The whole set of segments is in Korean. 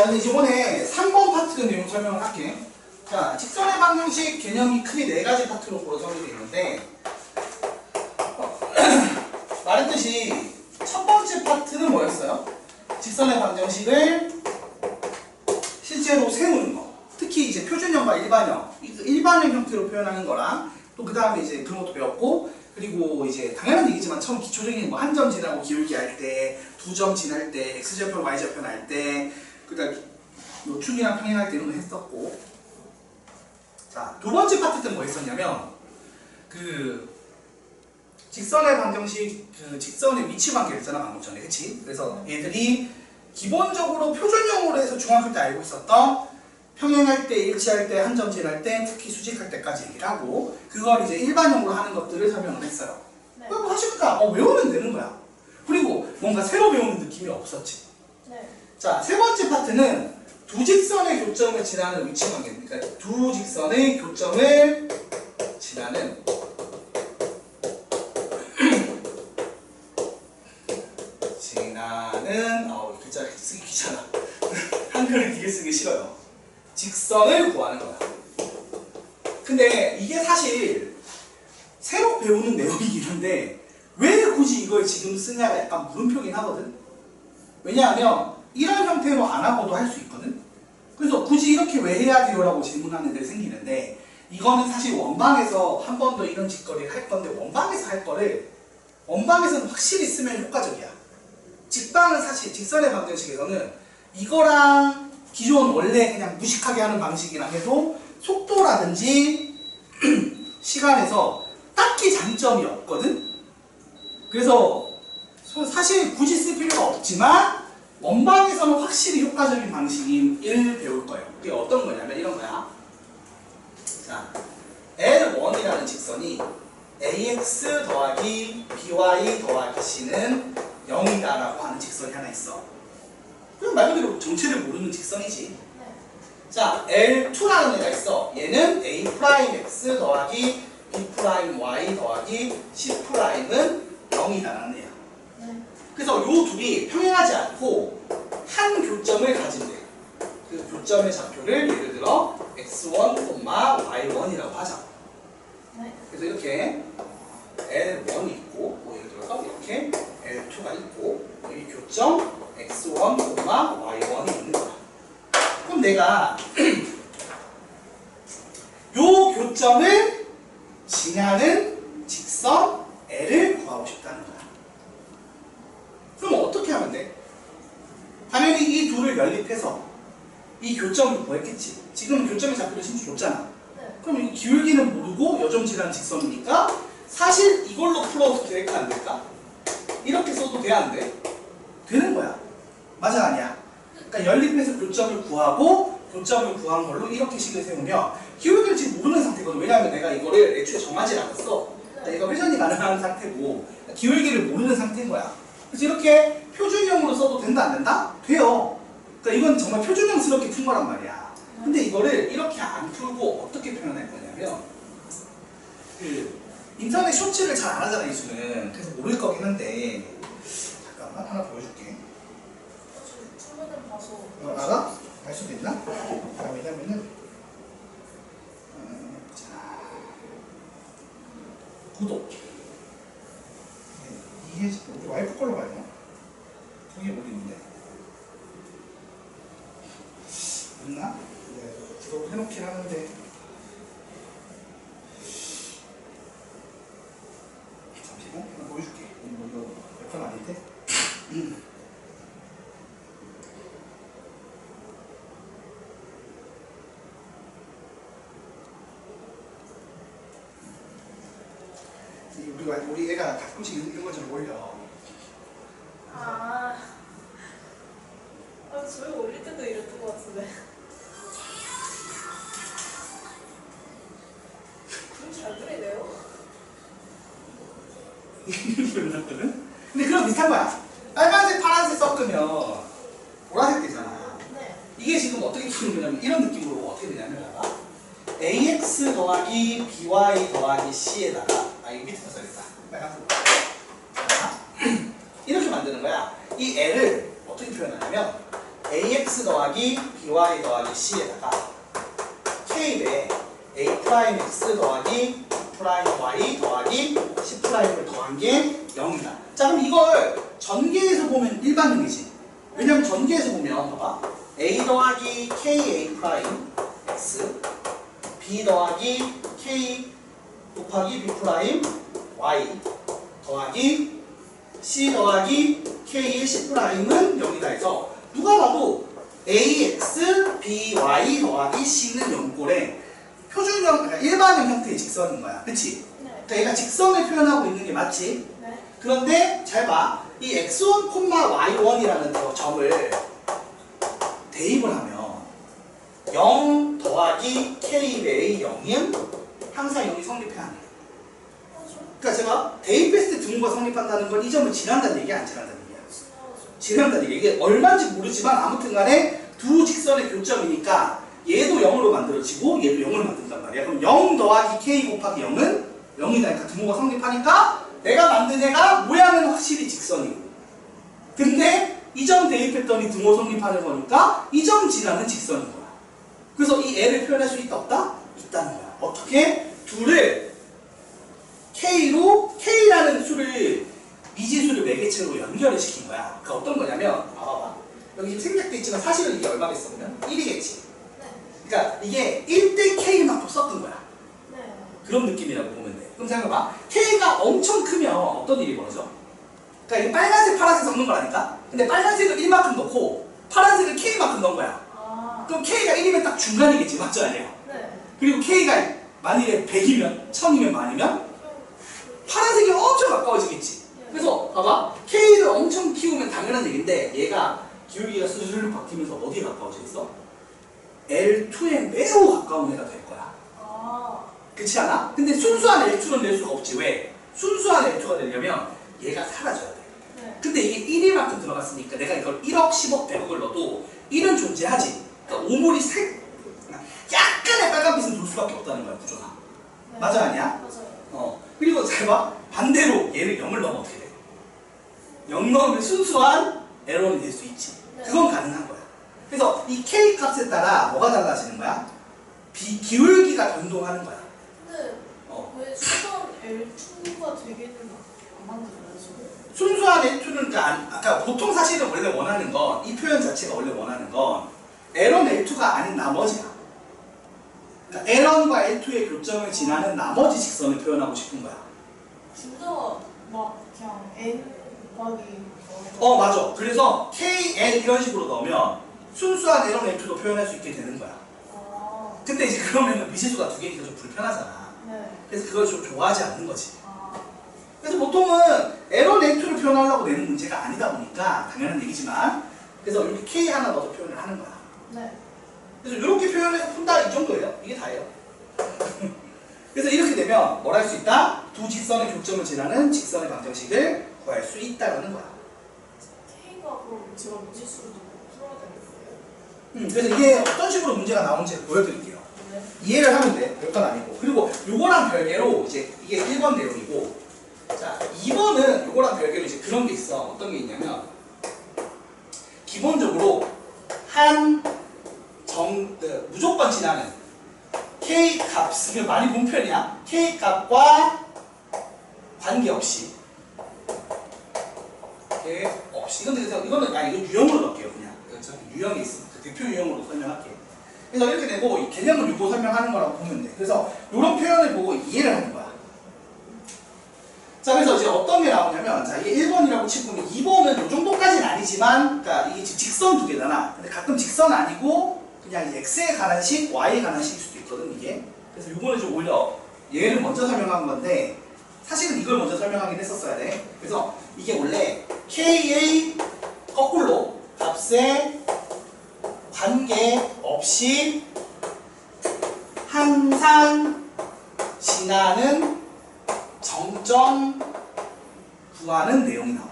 자, 근데 이번에 3번 파트 내용 설명을 할게. 자, 직선의 방정식 개념이 크게 4가지 파트로 구성이 되어 있는데, 말했듯이 첫 번째 파트는 뭐였어요? 직선의 방정식을 실제로 세우는 거. 특히 이제 표준형과 일반형, 일반형 형태로 표현하는 거랑, 또 그 다음에 이제 그런 것도 배웠고, 그리고 이제 당연한 얘기지만 처음 기초적인 뭐 한 점 지나고 기울기 할 때, 2점 지날 때, x좌표, y좌표 할 때, 그 다음에 노축이랑 평행할 때 이런 거 했었고. 자, 두 번째 파트 때 뭐 했었냐면, 직선의 방정식, 직선의 위치 관계를 했잖아, 방금 전에. 그치? 그래서 얘들이 기본적으로 표준형으로 해서 중학교 때 알고 있었던 평행할 때, 일치할 때, 한 점 지날 때, 특히 수직할 때까지 얘기를 하고, 그걸 이제 일반형으로 하는 것들을 설명을 했어요. 네. 그럼 하시니까 외우면 되는 거야. 그리고 뭔가 새로 배우는 느낌이 없었지. 네. 자, 세 번째 파트는 두 직선의 교점을 지나는 위치 관계입니다. 그러니까 두 직선의 교점을 지나는 글자 쓰기 귀찮아. 한글을 되게 쓰기 싫어요. 직선을 구하는 거야. 근데 이게 사실 새로 배우는 내용이긴 한데 왜 굳이 이걸 지금 쓰냐가 약간 물음표긴 하거든. 왜냐하면 이런 형태로 안 하고도 할 수 있거든. 그래서 굳이 이렇게 왜 해야 돼요? 라고 질문하는 애들이 생기는데, 이거는 사실 원방에서 한 번 더 이런 짓거리를 할 건데, 원방에서 할 거를 원방에서는 확실히 쓰면 효과적이야. 직방은 사실 직선의 방정식에서는 이거랑 기존 원래 그냥 무식하게 하는 방식이랑 해도 속도라든지 시간에서 딱히 장점이 없거든. 그래서 사실 굳이 쓸 필요가 없지만 원방에서는 확실히 효과적인 방식을 배울 거예요. 그게 어떤 거냐면 이런 거야. 자, L1이라는 직선이 AX 더하기 BY 더하기 C는 0이다 라고 하는 직선이 하나 있어. 그럼 말 그대로 정체를 모르는 직선이지. 자, L2라는 애가 있어. 얘는 A'X 더하기 B'Y 더하기 C'은 0이다라는 애야. 그래서 요 둘이 평행하지 않고 한 교점을 가진대. 그 교점의 좌표를 예를 들어 x1, y1이라고 하자. 그래서 이렇게 L1이 있고, 뭐 예를 들어서 이렇게 L2가 있고, 여기 교점 x1, y1이 있는 거야. 그럼 내가 요 교점을 지나는 직선 L을 구하고 싶다는 거야. 그럼 어떻게 하면 돼? 당연히 이 둘을 연립해서 이 교점을 구했겠지. 지금 교점의 좌표를 신주 줬잖아. 그럼 이 기울기는 모르고 여점지라는 직선이니까 사실 이걸로 풀어도 될까 안 될까? 이렇게 써도 돼 안 돼? 되는 거야. 맞아 아니야? 그러니까 연립해서 교점을 구하고 교점을 구한 걸로 이렇게 식을 세우면 기울기를 지금 모르는 상태거든. 왜냐하면 내가 이거를 애초에 정하지 않았어. 그러니까 얘가 회전이 가능한 상태고 기울기를 모르는 상태인 거야. 그래서 이렇게 표준형으로 써도 된다 안 된다? 돼요. 그러니까 이건 정말 표준형스럽게 푼 거란 말이야. 근데 이거를 이렇게 안 풀고 어떻게 표현할 거냐면 인터넷 쇼츠를 잘 안 하잖아 이수는. 그래서 모를 거긴 한데 잠깐만 하나 보여줄게. 처음에는 봐서 알아? 알 수도 있나? 왜냐면은 자, 구독 이게 우리 와이프 걸로 가야 되나? 거기 어디 있는데? 있나? 네, 구독을 해놓긴 하는데 잠시만 하나 보여줄게. 이거 몇 번 아닌데? 우리 애가 가끔씩 이런 거 좀 올려. 저희 올릴 때도 이랬던 것 같은데. 그럼 잘 그리네요. 몰랐거든? 근데 그럼 비슷한 거야. 빨간색, 파란색 섞으면 보라색 되잖아. 네. 이게 지금 어떻게 푸는 거냐면 이런 느낌으로 어떻게 되냐면 봐봐. AX 더하기 BY 더하기 C에다가 이거 밑에다 써야겠다. 빨간색. 이렇게 만드는 거야. 이 L을 어떻게 표현하냐면 ax 더하기 by 더하기 c에다가 k에 a 프라임 x 더하기 프라임 y 더하기 c 프라임을 더한 게 0이다. 자, 그럼 이걸 전개해서 보면 일반형이지. 왜냐면 전개해서 보면 봐봐. a 더하기 ka 프라임 x b 더하기 k 곱하기 b 프라임 y 더하기 c 더하기 k의 c 프라임은 0이다 해서 누가 봐도 ax by 더하기 c는 0꼴에 표준형, 그러니까 일반형 형태의 직선인 거야. 그치? 네. 그러니까 얘가 직선을 표현하고 있는 게 맞지? 네. 그런데 잘 봐. 이 x1, y1이라는 점을 대입을 하면 0 더하기 k의 0은 항상 0이 성립해야 해. 그러니까 제가 대입했을 때 등호가 성립한다는 건 이 점을 지난다는 얘기 안 지난다는 얘기야. 지난다는 얘기. 이게 얼마인지 모르지만 아무튼 간에 두 직선의 교점이니까 얘도 0으로 만들어지고 얘도 0으로 만든단 말이야. 그럼 0 더하기 k 곱하기 0은 0이니까 등호가 성립하니까 내가 만든 애가 모양은 확실히 직선이고 근데 이 점 대입했더니 등호 성립하는 거니까 이 점 지나는 직선인 거야. 그래서 이 애를 표현할 수 있다 없다? 있다는 거야. 어떻게? 둘을 K라는 수를 미지수를 매개체로 연결을 시킨 거야. 그러니까 어떤 거냐면 봐봐. 여기 지금 생략돼 있지만 사실은 이게 얼마겠어? 그러면 1이겠지. 그러니까 이게 1대 K만큼 섞은 거야. 네. 그런 느낌이라고 보면 돼. 그럼 생각해봐. K가 엄청 크면 어떤 일이 벌어져? 그러니까 이게 빨간색, 파란색 섞는 거라니까? 근데 빨간색을 1만큼 넣고 파란색을 K만큼 넣은 거야. 아. 그럼 K가 1이면 딱 중간이겠지. 맞죠? 아니에요? 네. 그리고 K가 만일에 100이면 1000이면 만이면 파란색이 엄청 가까워지겠지. 그래서 봐봐. K를 엄청 키우면 당연한 얘기인데 얘가 기울기가 스르르 바뀌면서 어디에 가까워져 있어? L2에 매우 가까운 애가 될 거야. 아. 그렇지 않아? 근데 순수한 L2는 낼 수가 없지. 왜? 순수한 L2가 되려면 얘가 사라져야 돼. 네. 근데 이게 1이만큼 들어갔으니까 내가 이걸 1억, 10억, 100억을 넣어도 1은 존재하지. 그러니까 오물이 약간의 빨간빛은 돌 수밖에 없다는 거야, 구조가. 네. 맞아, 아니야? 맞아요. 그리고 잘 봐. 반대로 얘를 0을 넣으면 어떻게 돼? 0 넣으면 순수한 에러는 될 수 있지. 네. 그건 가능한 거야. 그래서 이 K 값에 따라 뭐가 달라지는 거야? 기울기가 변동하는 거야. 근데 왜 수선 L2가 되게는 안 만들어요 지금? 순수한 L2는 그러니까 보통 사실은 원래 원하는 건 이 표현 자체가 원래 원하는 건 L1, L2가 아닌 나머지야. 그러니까 L1과 L2의 교점을 지나는 나머지 직선을 표현하고 싶은 거야. 진짜 막 그냥 N 곱하기 맞아. 그래서 KN 이런 식으로 넣으면 순수한 L1, L2도 표현할 수 있게 되는 거야. 아. 근데 이제 그러면 미지수가 두 개니까 좀 불편하잖아. 네. 그래서 그걸 좀 좋아하지 않는 거지. 아. 그래서 보통은 L1, L2를 표현하려고 내는 문제가 아니다 보니까 당연한 얘기지만 그래서 이렇게 K 하나 넣어서 표현을 하는 거야. 네. 그래서 이렇게 표현해서 푼다 이 정도예요. 이게 다예요. 그래서 이렇게 되면 뭘 할 수 있다? 두 직선의 교점을 지나는 직선의 방정식을 구할 수 있다는 거야. K가 그럼 제가 미지수로 풀어야 되겠어요? 그래서 이게 어떤 식으로 문제가 나오는지 보여드릴게요. 네. 이해를 하면 돼. 별건 아니고. 그리고 요거랑 별개로 이제 이게 1번 내용이고 자 2번은 요거랑 별개로 이제 그런 게 있어. 어떤 게 있냐면 기본적으로 무조건 지나는 K 값을 많이 본 편이야. K 값과 관계없이 근데 이거는 이거 유형으로 넣을게요. 그냥 어차피 유형이 있으니까 대표 유형으로 설명할게요. 그래서 이렇게 되고 이 개념을 유고 설명하는 거라고 보면 돼. 그래서 이런 표현을 보고 이해를 하는 거야. 자, 그래서 이제 어떤 게 나오냐면, 자, 이게 1번이라고 치고, 2번은 이 정도까지는 아니지만, 그러니까 이게 지금 직선 두 개잖아. 근데 가끔 직선 아니고, 그냥 X에 관한 식, Y에 관한 식일 수도 있거든, 이게. 그래서 이거는 좀 오히려 얘를 먼저 설명한 건데, 사실은 이걸 먼저 설명하긴 했었어야 돼. 그래서 이게 원래 K의 거꾸로 값에 관계없이 항상 지나는 정점 구하는 내용이 나와.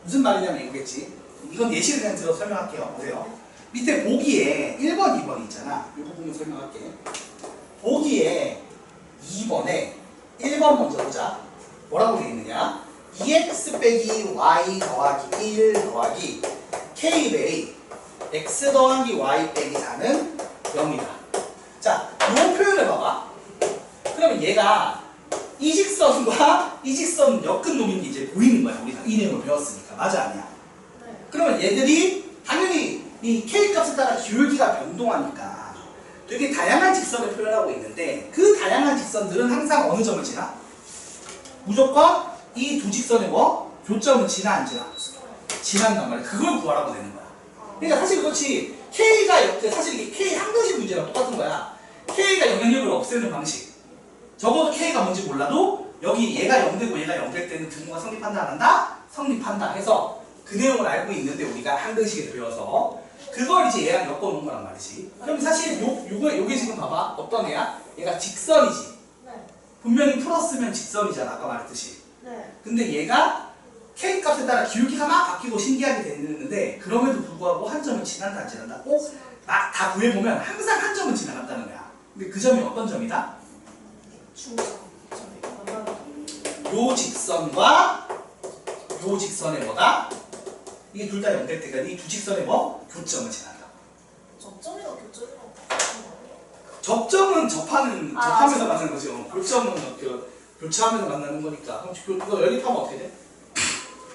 무슨 말이냐면 이거겠지. 이건 예시를 그냥 들어서 설명할게요. 보세요. 밑에 보기에 1번, 2번 있잖아. 이거 보면 설명할게. 보기에 2번에 1번 먼저 보자. 뭐라고 되어 있느냐? 2x 빼기 y 더하기 1 더하기 k의 x 더하기 y 빼기 4는 0이다. 자, 요 표현을 봐봐. 그러면 얘가 이 직선과 이 직선 엮은 놈인 게 이제 보이는 거야. 우리가 이 내용을 배웠으니까. 맞아, 아니야? 네. 그러면 얘들이 당연히 이 k 값에 따라 기울기가 변동하니까 되게 다양한 직선을 표현하고 있는데 그 다양한 직선들은 항상 어느 점을 지나? 무조건 이 두 직선의 뭐? 교점은 지나 안 지나? 지난단 말이야. 그걸 구하라고 되는 거야. 그러니까 사실 그렇지 K가 사실 이게 K 한 가지 문제랑 똑같은 거야. K가 영향력을 없애는 방식. 적어도 K가 뭔지 몰라도 여기 얘가 0되고 얘가 0될 때는 등호가 성립한다 안 한다? 성립한다 해서 그 내용을 알고 있는데 우리가 한글식에 배워서 그걸 이제 얘랑 엮어놓은 거란 말이지. 그럼 사실 요게 지금 봐봐. 어떤 애야? 얘가 직선이지. 네. 분명히 풀었으면 직선이잖아. 아까 말했듯이. 네. 근데 얘가 K 값에 따라 기울기가 막 바뀌고 신기하게 되는데 그럼에도 불구하고 한 점은 지난다 안 지난다? 꼭 막 다 구해보면 항상 한 점은 지나갔다는 거야. 근데 그 점이 어떤 점이다? 중점. 요 직선과 요 직선의 뭐다? 이게 둘 다 연결 때가 이 두 직선의 뭐? 교점을 지난다. 접점이나 교점이나 접점은 접하면서 만나는 거죠. 교점은 교차하면서 만나는 거니까. 그럼 이거 연립하면 어떻게 돼?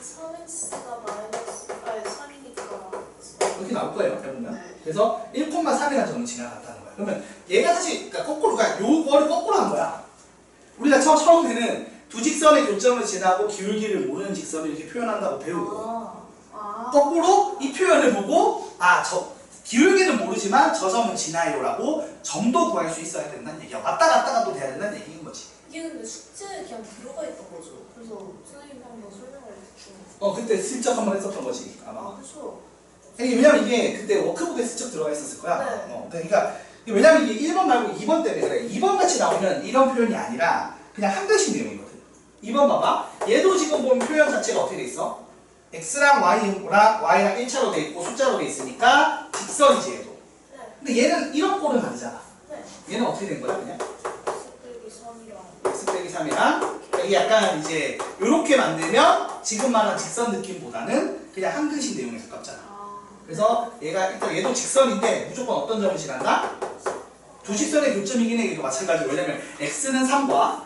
3x가 마이너스 3이니까 이렇게 나올 거예요, 해보면. 네. 그래서 1,3이라는 점은 지나갔다는 거야. 그러면 얘가 사실 그러니까 거꾸로, 그러니까 요거를 거꾸로 한 거야. 우리가 처음에는 두 직선의 교점을 지나고 기울기를 모르는 직선을 이렇게 표현한다고 배우고 거꾸로 이 표현을 보고 저 기울기는 모르지만 저 점은 지나요라고 점도 구할 수 있어야 된다는 얘기야. 왔다 갔다 가도 돼야 된다는 얘기인 거지. 이게 근데 숙제에 그냥 들어가 있던 거죠. 그래서 선생님이 한번 설명을 해주시면 그때 슬쩍 한번 했었던 거지 아마. 그렇죠. 왜냐면 이게 그때 워크북에 슬쩍 들어가 있었을 거야. 네. 그러니까 왜냐면 이게 1번 말고 2번 때문에 그래. 2번 같이 나오면 이런 표현이 아니라 그냥 한글식 내용이거든. 2번 봐봐. 얘도 지금 보면 표현 자체가 어떻게 돼 있어? x랑 y랑 1차로 돼 있고 숫자로 돼 있으니까 직선이지 얘도. 네. 근데 얘는 이런 꼴은 아니잖아. 네. 얘는 어떻게 된 거야 그냥? x 빼기 3이랑 x 빼기 3이랑 이게 약간 이제 요렇게 만들면 지금 말한 직선 느낌보다는 그냥 한글식 내용에 가깝잖아. 그래서 일단 얘도 직선인데 무조건 어떤 점을 지난다? 두 직선의 교점이긴 해. 이거 마찬가지로. 왜냐면 x는 3과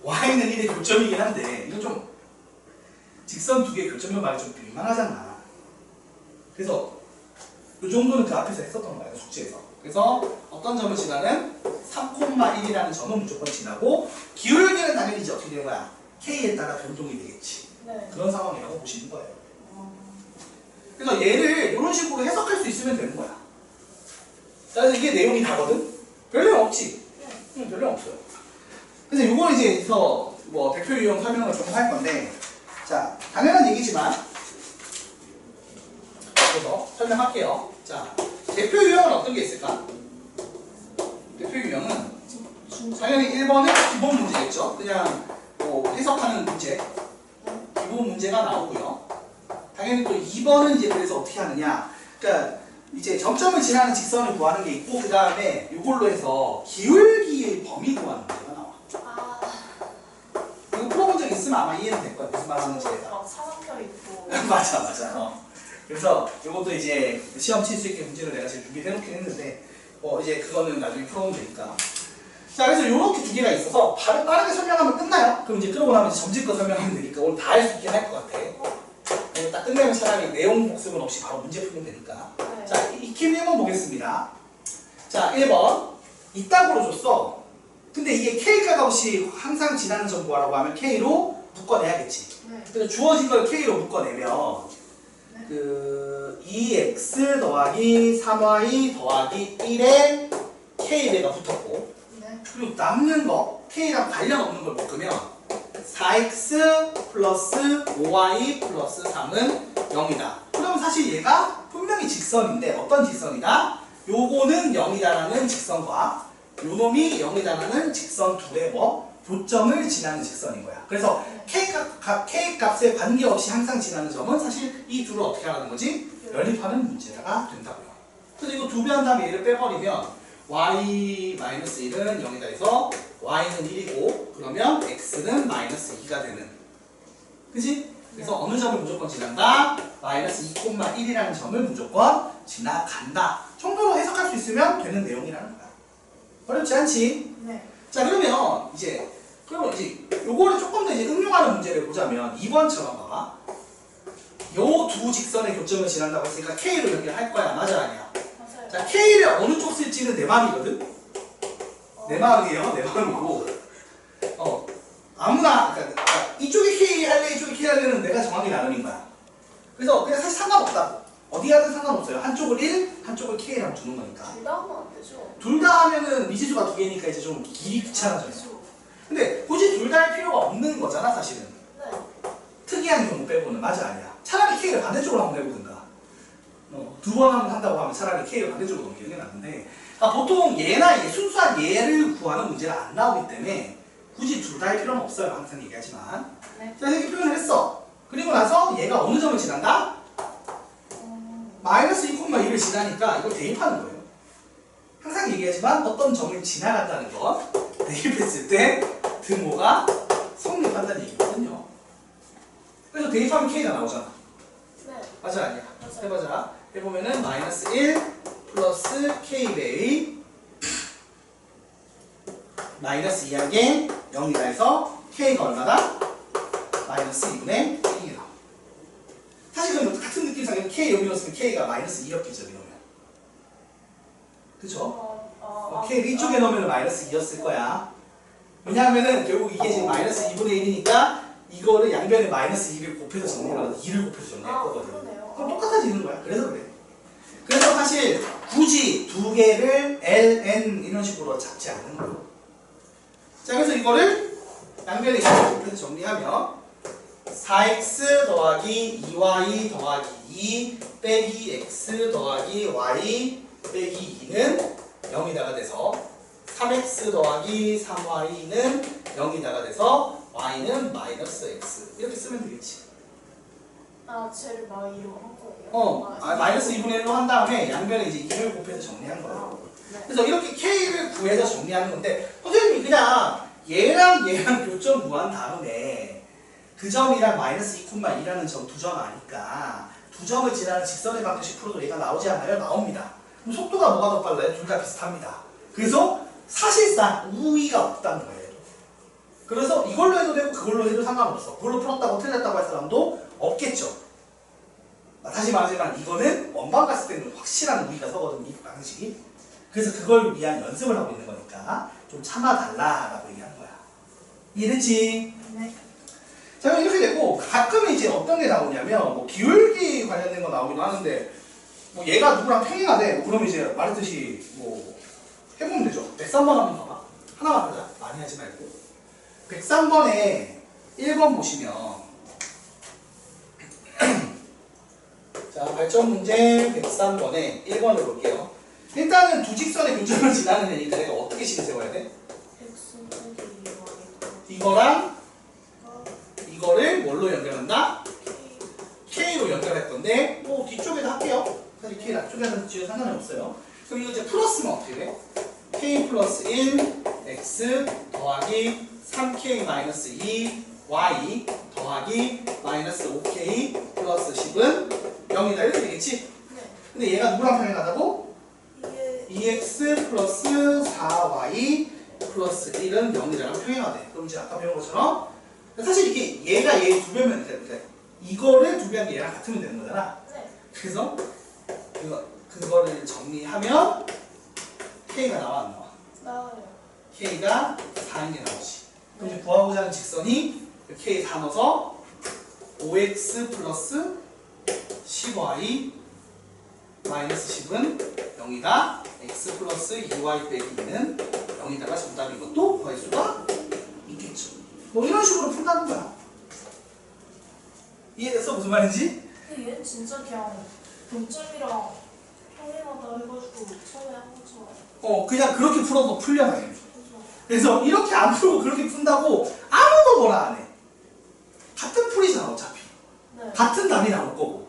y는 1의 교점이긴 한데 이거 좀 직선 두 개의 교점면 말이 좀 민망하잖아. 그래서 이 정도는 그 앞에서 했었던 거예요, 숙제에서. 그래서 어떤 점을 지나는 3,1이라는 점은 무조건 지나고 기울기는 당연히 이제 어떻게 되는 거야? k에 따라 변동이 되겠지. 네. 그런 상황이라고 보시는 거예요. 그래서 얘를 이런 식으로 해석할 수 있으면 되는 거야. 그래서 이게 내용이 다거든? 별 내용 없지? 응, 별 내용 없어요. 그래서 이걸 이제 뭐 대표 유형 설명을 좀 할 건데, 자, 당연한 얘기지만, 그래서 설명할게요. 자, 대표 유형은 어떤 게 있을까? 대표 유형은 당연히 1번은 기본 문제겠죠? 그냥 뭐 해석하는 문제, 기본 문제가 나오고요. 당연히 또 2번은 이제 그래서 어떻게 하느냐. 그러니까 이제 점점을 지나는 직선을 구하는 게 있고, 그 다음에 이걸로 해서 기울기의 범위 구하는 문제가 나와. 이거 풀어본 적 있으면 아마 이해는 될 거야. 무슨 말 하는지. 사각형 있고 맞아. 그래서 이것도 이제 시험 칠 수 있게 문제를 내가 지금 준비해놓긴 했는데, 이제 그거는 나중에 풀어보면 되니까. 자, 그래서 이렇게 두 개가 있어서 빠르게 설명하면 끝나요. 그럼 이제 그러고 나면 이제 점집거 설명하면 되니까 오늘 다 할 수 있긴 할 것 같아. 딱 끝내면 차라리 내용 복습은 없이 바로 문제 풀면 되니까. 네. 자, 익힘 1번 보겠습니다. 자, 1번. 이따구로 줬어. 근데 이게 K가 없이 항상 지나는 점 구하라고 하면 K로 묶어내야겠지. 네. 그래서 주어진 걸 K로 묶어내면 네. 2x 더하기 3y 더하기 1에 K배가 붙었고, 네. 그리고 남는 거 K랑 관련 없는 걸 묶으면 4x 플러스 5y 플러스 3은 0이다. 그러면 사실 얘가 분명히 직선인데 어떤 직선이다? 요거는 0이다라는 직선과 요놈이 0이다라는 직선 둘의 교점을 지나는 직선인 거야. 그래서 K 값에 관계없이 항상 지나는 점은 사실 이 둘을 어떻게 하라는 거지? 연립하는 문제가 된다고요. 그래서 이거 두 배 한 다음에 얘를 빼버리면 y-1은 0이다 해서 y는 1이고 그러면 x는 -2가 되는. 그치? 그래서 어느 점을 무조건 지난다? 마이너스 2,1이라는 점을 무조건 지나간다 정도로 해석할 수 있으면 되는 내용이라는 거야. 어렵지 않지? 네. 자 그러면 이제 요거를 조금 더 이제 응용하는 문제를 보자면 2번처럼 봐봐. 요 두 직선의 교점을 지난다고 했으니까 K로 연결할 거야. 맞아 아니야? 맞아요. 자 K를 어느 쪽 쓸지는 내 마음이거든. 내 마음이에요. 내 마음이고 아무나 그러니까 이쪽에 K 할래 이쪽에 K 할래는 내가 정하게 나누는 거야. 그래서 그냥 사실 상관없다고. 어디 하든 상관없어요. 한쪽을 1, 한쪽을 K라고 두는 거니까. 둘 다 하면 안 되죠? 둘 다 하면은 미지수가 두 개니까 이제 좀 길이 귀찮아져요. 근데 굳이 둘 다 할 필요가 없는 거잖아 사실은. 네. 특이한 경우 빼고는. 맞아 아니야? 차라리 K를 반대쪽으로 한번 해보든가. 두 번 한다고 하면 차라리 K를 반대쪽으로 넘기는 게 낫는데 보통 얘나 순수한 얘를 구하는 문제는 안 나오기 때문에 굳이 둘 다 할 필요는 없어요. 항상 얘기하지만. 네. 자 이렇게 표현을 했어. 그리고 나서 얘가 어느 점을 지난다? 마이너스 2,1을 지나니까 이걸 대입하는 거예요. 항상 얘기하지만 어떤 점을 지나간다는 건 대입했을 때 등호가 성립한다는 얘기거든요. 그래서 대입하면 K가 나오잖아. 네. 맞아 아니야? 맞아요. 해보자. 해보면은 마이너스 1 플러스 K베이 마이너스 2하게 0이다 해서 K가 얼마다? 마이너스 2분의 1이 나와. 사실 그럼 같은 느낌상 K 여기 넣었으면 K가 마이너스 2였겠죠. 이러면. 그쵸? K를 이쪽에 넣으면 마이너스 2였을 거야. 왜냐하면은 결국 이게 지금 마이너스 2분의 1이니까 이거를 양변에 마이너스 2를 곱해서 정리하고 2를 곱해서 정리할 거거든. 그러네요. 그럼 똑같아지는 거야. 그래서 그래. 그래서 사실 굳이 두 개를 L, N 이런 식으로 잡지 않는 거예요. 자, 그래서 이거를 양변에 2를 곱해서 정리하면 4x 더하기 2y 더하기 2 빼기 x 더하기 y 빼기 2는 0이다가 돼서 3x 더하기 3y는 0이다가 돼서 y는 마이너스 x 이렇게 쓰면 되겠지. 쟤를 마이로 한 거예요? 마이너스 2분의 1로 한 다음에 양변에 이제 2를 곱해서 정리한 거야. 네. 그래서 이렇게 K를 구해서 정리하는 건데 선생님이 그냥 얘랑 교점 구한 다음에 그 점이랑 마이너스 2,2라는 점 두 점 아니까 두 점을 지나는 직선의 방정식 풀어도 얘가 나오지 않아요? 나옵니다. 그럼 속도가 뭐가 더 빨라요? 둘 다 비슷합니다. 그래서 사실상 우위가 없다는 거예요. 그래서 이걸로 해도 되고 그걸로 해도 상관없어. 그걸로 풀었다고 틀렸다고 할 사람도 없겠죠. 다시 말하지만 이거는 원방 갔을 때는 확실한 우위가 서거든요. 이 방식이. 그래서 그걸 위한 연습을 하고 있는 거니까 좀 참아달라라고 얘기하는 거야. 이해됐지? 네. 자, 그럼 이렇게 되고 가끔 이제 어떤 게 나오냐면 뭐 기울기 관련된 거 나오기도 하는데 뭐 얘가 누구랑 평행하대. 그럼 이제 말했듯이 뭐 해보면 되죠. 103번 한번 봐봐. 하나만 하자. 많이 하지 말고. 103번에 1번 보시면 자, 발전 문제 103번에 1번을 볼게요. 일단은 두 직선의 교점을 지나는 애니까 내가 어떻게 식을 세워야 돼? x 빼기 2y 이거랑 이거를 뭘로 연결한다? K로 연결할 건데 뭐 뒤쪽에다 할게요. 사실 K 앞쪽에는 뒤에 상관이 없어요. 그럼 이거 이제 플러스면 어떻게 돼? K 플러스 1 X 더하기 3K 마이너스 2 Y 더하기 마이너스 5K 플러스 10은 0이다 이렇게 되겠지? 네. 근데 얘가 누구랑 평행하다고? 이게 2x 플러스 4y 플러스 1은 0이랑 평행하대. 그럼 이제 아까 배운 것처럼 사실 이게 얘가 얘 두 배면 돼. 이거를 두 배한 게 얘랑 같으면 되는 거잖아. 네. 그래서 그거를 정리하면 K가 나와 안 나와? 나와요. K가 4인 게 나오지. 그럼 이제 구하고자 하는 직선이 K 다 넣어서 5x 플러스 10y 마이너스 10은 0이다. x 플러스 2y 빼기 2는 0이다가 정답인 것도 구할 수가 있겠죠. 뭐 이런 식으로 푼다는 거야. 이해됐어? 무슨 말인지? 근데 얘는 진짜 그냥 동점이랑 평행하다 해가지고 처음에 한 것처럼. 그냥 그렇게 풀어도 풀려나요. 그래서 그래서 이렇게 안 풀고 그렇게 푼다고 아무도 뭐라 안 해. 같은 풀이잖아 어차피. 네. 같은 답이 나올 거고.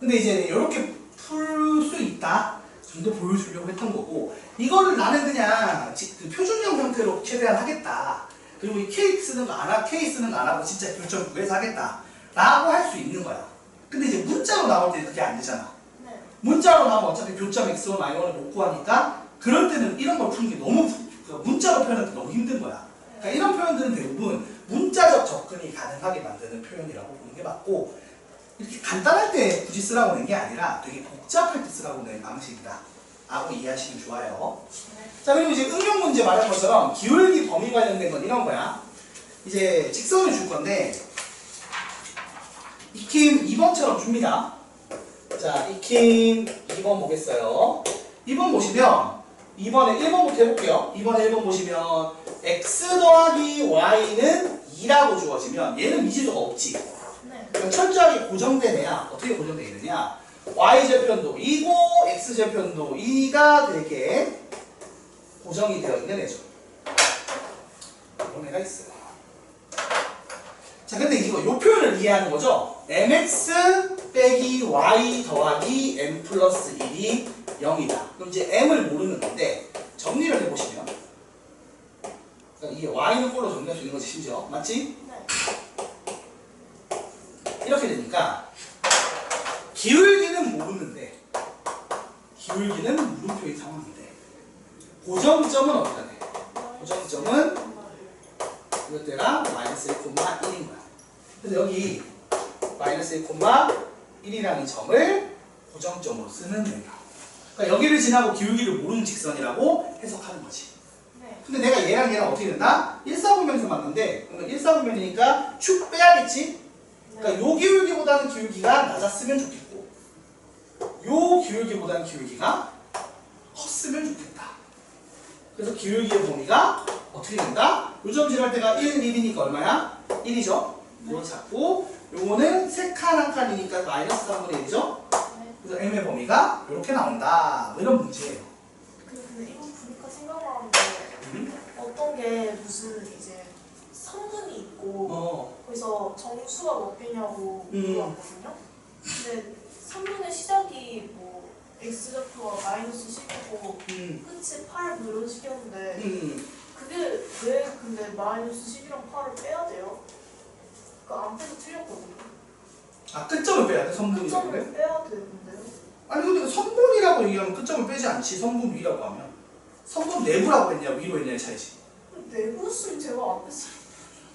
근데 이제 이렇게 풀 수 있다 정도 보여주려고 했던 거고, 이거를 나는 그냥 그 표준형 형태로 최대한 하겠다. 그리고 이 K 쓰는 거 안 하고 진짜 교점 구해서 하겠다 라고 할 수 있는 거야. 근데 이제 문자로 나올 때 그게 안 되잖아. 네. 문자로 나오면 어차피 교점 x1, y1을 못 구하니까 그럴 때는 이런 걸 푸는 게 너무 문자로 표현하기 너무 힘든 거야. 그러니까 이런 표현들은 대부분 문자적 접근이 가능하게 만드는 표현이라고 보는 게 맞고 이렇게 간단할 때 굳이 쓰라고 낸 게 아니라 되게 복잡할 때 쓰라고 낸 방식이다 라고 이해하시면 좋아요. 자, 그리고 이제 응용 문제 말한 것처럼 기울기 범위 관련된 건 이런 거야. 이제 직선을 줄 건데 익힘 2번처럼 줍니다. 자, 익힘 2번 보겠어요. 2번 보시면 2번에 1번부터 해볼게요. 2번에 1번 보시면 x 더하기 y는 2라고 주어지면 얘는 미지수가 없지. 네. 그러니까 철저하게 고정된 애야. 어떻게 고정되어 있느냐? y절편도 2고 x절편도 2가 되게 고정이 되어 있는 애죠. 이런 애가 있어요. 자, 근데 이거 요 표현을 이해하는 거죠? mx 빼기 y 더하기 m 플러스 1이 0이다. 그럼 이제 m을 모르는 건데 정리를 해보시면 그러니까 이게 y는 꼴로 정리할 수 있는 거지 심지어. 맞지? 네. 이렇게 되니까 기울기는 모르는데 기울기는 물음표인 상황인데 고정점은 어디다 돼? 고정점은 이것대랑 마이너스 1,1인 거야. 그래서 여기 마이너스 1,1이라는 점을 고정점으로 쓰는 거야. 그러니까 여기를 지나고 기울기를 모르는 직선이라고 해석하는 거지. 네. 근데 내가 얘랑 어떻게 된다? 1사분면에서 맞는데 그러면 1사분면이니까 축 빼야겠지? 그러니까 요 기울기보다는 기울기가 낮았으면 좋겠고 요 기울기보다는 기울기가 컸으면 좋겠다. 그래서 기울기의 범위가 어떻게 된다? 요점 지날 때가 1, 1이니까 얼마야? 1이죠? 이거 잡고 요거는 3칸 1칸이니까 마이너스 3분의 1이죠? 네. 그래서 m의 범위가 이렇게 나온다. 뭐 이런 문제예요. 근데 이거 보니까 생각나는데 어떤 게 무슨 이제 성분이 있고 거기서 정수가 몇 개냐고 물어봤거든요. 근데 3분의 시작이 뭐 x좌표가 마이너스 10이고 끝이 8 뭐 이런 식이었는데 그게 왜 근데 마이너스 10이랑 8을 빼야 돼요? 그러니까 안 빼도 틀렸거든요. 아, 끝점을 빼야 돼? 선분이라고 끝점을 그래? 빼야 되는데요? 아니 근데 선분이라고 얘기하면 끝점을 빼지 않지. 선분 위라고 하면 선분 내부라고 했냐 위로 했냐의 차이지. 내부였으면 제가 안 뺐어요.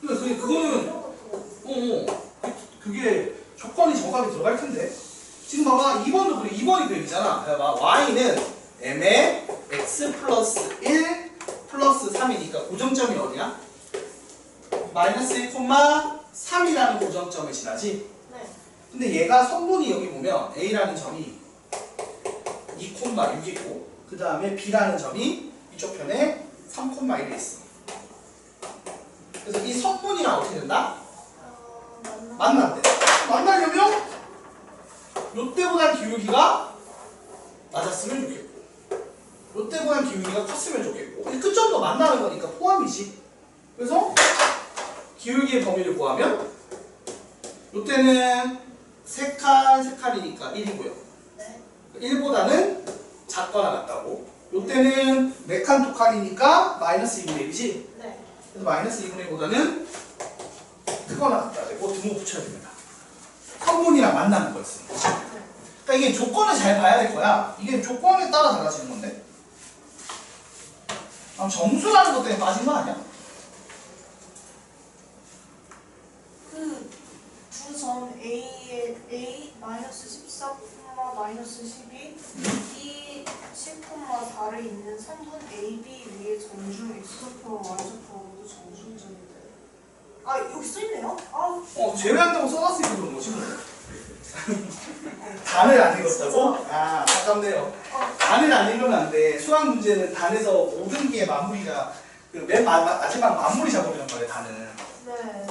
그러니까 그거는 그게 조건이 정확하게 들어갈 텐데 지금 봐봐 2번도 그래. 2번이 그 얘기잖아. 봐봐 y는 m에 x 플러스 1 플러스 3이니까 고정점이 어디야? 마이너스 1,3이라는 고정점을 지나지. 네. 근데 얘가 선분이 여기 보면 a라는 점이 2,6이고 그 다음에 b라는 점이 이쪽 편에 3,1이 있어. 그래서 이 선분이랑 어떻게 된다? 만난대. 만나려면 요때보단 기울기가 낮았으면 좋겠고 요때보단 기울기가 컸으면 좋겠고 이 끝점도 만나는 거니까 포함이지. 그래서 기울기의 범위를 구하면 요때는 3칸이니까 1이고요. 네. 1보다는 작거나 같다고. 요때는 4칸 2칸이니까 마이너스 2분의 1이지. 네. 그래서 마이너스 2분의 1보다는 크거나 같다. 뭐 등호 붙여야 됩니다. 성분이랑 만나는 거였으니까. 그러니까 이게 조건을 잘 봐야 될 거야. 이게 조건에 따라 달라지는 건데. 정수라는 것 때문에 빠진 거 아니야? 그 두 점 A 마이너스 14, 마이너스 12, B 10,4를 있는 선분 AB 위에 점중 X좌표와 Y좌표가 모두 정중점인데. 아 여기 써있네요? 제외한다고 써놨으니까 그런 거지 뭐. 단을 안 읽었다고? 아, 아깝네요. 단을 안 읽으면 안 돼. 수학 문제는 단에서 모든 게 마무리가 맨 마지막 마무리 작업이란 말이야, 단은. 네.